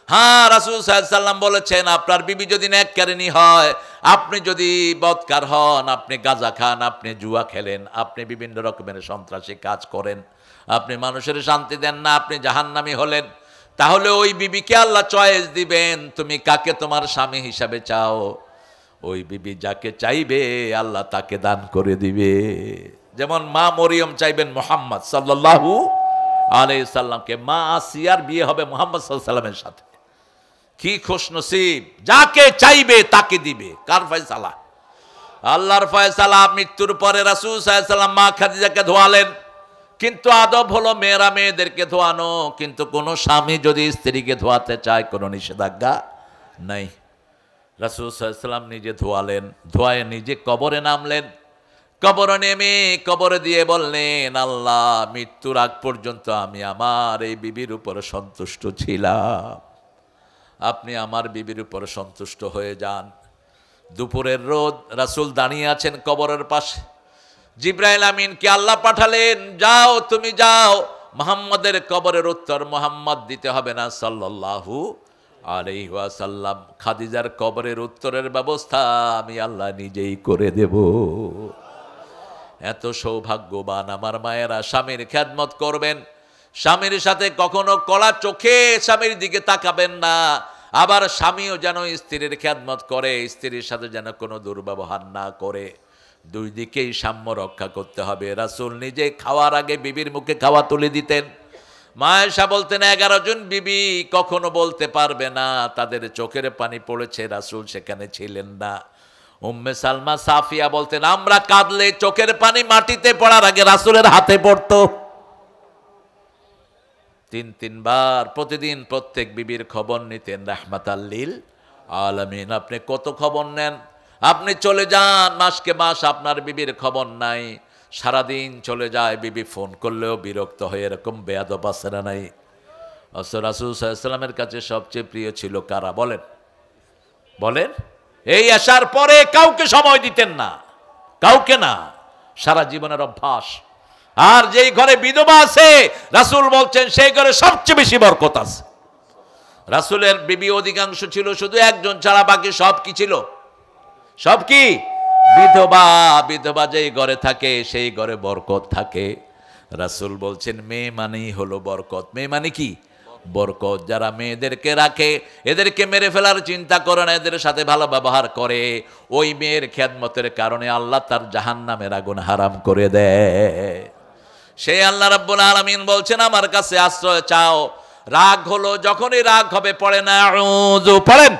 হ্যাঁ, রাসূল সাল্লাল্লাহু আলাইহি ওয়াসাল্লাম বলেছেন, আপনার বিবি যদি নেককারিনী হয়, আপনি যদি বদকার হন, আপনি গাঁজা খান, আপনি জুয়া খেলেন, আপনি বিভিন্ন রকমের সন্ত্রাসী কাজ করেন, আপনি মানুষের শান্তি দেন না, আপনি জাহান্নামী হলেন, তাহলে ওই বিবিকে আল্লাহ চয়েস দিবেন, তুমি কাকে তোমার স্বামী হিসাবে চাও। ওই বিবি যাকে চাইবে আল্লাহ তাকে দান করে দিবে। যেমন মা মরিয়ম চাইবেন মুহাম্মদ সাল্লাল্লাহু আলাইহি সাল্লামকে, মা আসিয়ার বিয়ে হবে মুহাম্মদ সাল্লাল্লাহু আলাইহি সাল্লামের সাথে। কি খুশনসিব, যাকে চাইবে তাকে দিবে। কার ফয়সালা? আল্লাহর ফয়সালা। মৃত্যুর পরে রাসূল সাল্লাল্লাহু আলাইহি সাল্লাম মা খাদিজাকে ধোয়ালেন। কিন্তু আদব হলো মেয়েরা মেয়েদেরকে ধোয়ানো, কিন্তু কোনো স্বামী যদি স্ত্রীকে ধোয়াতে চায় কোনো নিষেধাজ্ঞা নাই। রাসূল সাল্লাল্লাহু আলাইহি সাল্লাম নিজে ধোয়ালেন, ধোয়ায় নিজে কবরে নামলেন। কবরে নেমে কবরে দিয়ে বললেন, আল্লাহ, মৃত্যুর আগ পর্যন্ত আমি আমার এই বিবির উপর সন্তুষ্ট ছিলাম, আপনি আমার বিবির উপর সন্তুষ্ট হয়ে যান। দুপুরের রোদ, রাসূল দাঁড়িয়ে আছেন কবরের পাশে। জিবরাইল আমিনকে আল্লাহ পাঠালেন, যাও, তুমি যাও, মুহাম্মাদের কবরের উত্তর মুহাম্মদ দিতে হবে না সাল্লাল্লাহু আলাইহি ওয়াসাল্লাম। খাদিজার কবরের উত্তরের ব্যবস্থা আমি আল্লাহ নিজেই করে দেব। এত সৌভাগ্যবান আমার মায়েরা, স্বামীর খেদমত করবেন, স্বামীর সাথে কখনো কড়া চোখে স্বামীর দিকে তাকাবেন না। আবার স্বামীও যেন স্ত্রীর খেদমত করে, স্ত্রীর সাথে যেন কোনো দুর্ব্যবহার না করে। দুই দিকেই সাম্য রক্ষা করতে হবে। রাসূল নিজে খাওয়ার আগে বিবির মুখে খাওয়া তুলে দিতেন, মা আয়েশা বলতেন 11 জন বিবি কখনো বলতে পারবে না তাদের চোখের পানি পড়েছে, রাসূল সেখানে ছিলেন না। উম্মে সালমা সাফিয়া বলতেন আমরা কাঁদলে চোখের পানি মাটিতে পড়ার আগে রাসূলের হাতে পড়তো। 3 বার প্রতিদিন প্রত্যেক বিবির খবর নিতেন রাহমাতাল লিল আলামিন। আপনি কত খবর নেন? আপনি চলে যান মাসকে মাস আপনার বিবির খবর নাই, সারাদিন চলে যায়, বিবি ফোন করলেও বিরক্ত হয়ে, এরকম বেয়াদব আছে না নাই? রাসূল সাল্লাল্লাহু আলাইহি ওয়াসাল্লামের কাছে সবচেয়ে প্রিয় ছিল কারা বলেন? বলেন। এই আসার পরে কাউকে সময় দিতেন না, কাউকে না, সারা জীবনের অভ্যাস। আর যেই ঘরে বিধবা আছে রাসূল বলছেন সেই ঘরে সবচেয়ে বেশি বরকত আছে। রাসূলের বিবি অধিকাংশ ছিল শুধু একজন ছাড়া, বাকি সব কি ছিল? সব কি? বিধবা। বিধবা যেই ঘরে থাকে সেই ঘরে বরকত থাকে। রাসূল বলছেন মেয়ে মানেই হলো বরকত। মেয়ে মানে কি? বরকত। যারা মেয়েদেরকে রাখে, এদেরকে মেরে ফেলার চিন্তা করে না, এদের সাথে ভালো ব্যবহার করে, ওই মেয়ের খেদমতের কারণে আল্লাহ তার জাহান্নামের আগুন হারাম করে দেয়। সেই আল্লাহ রাব্বুল আলামিন বলছেন আমার কাছে আশ্রয় চাও। রাগ হলো, যখনই রাগ হবে পড়েন আউযু, পড়েন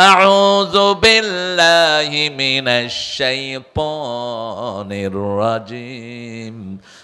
আউযু বিল্লাহি মিনাশ শাইতানির রাজিম।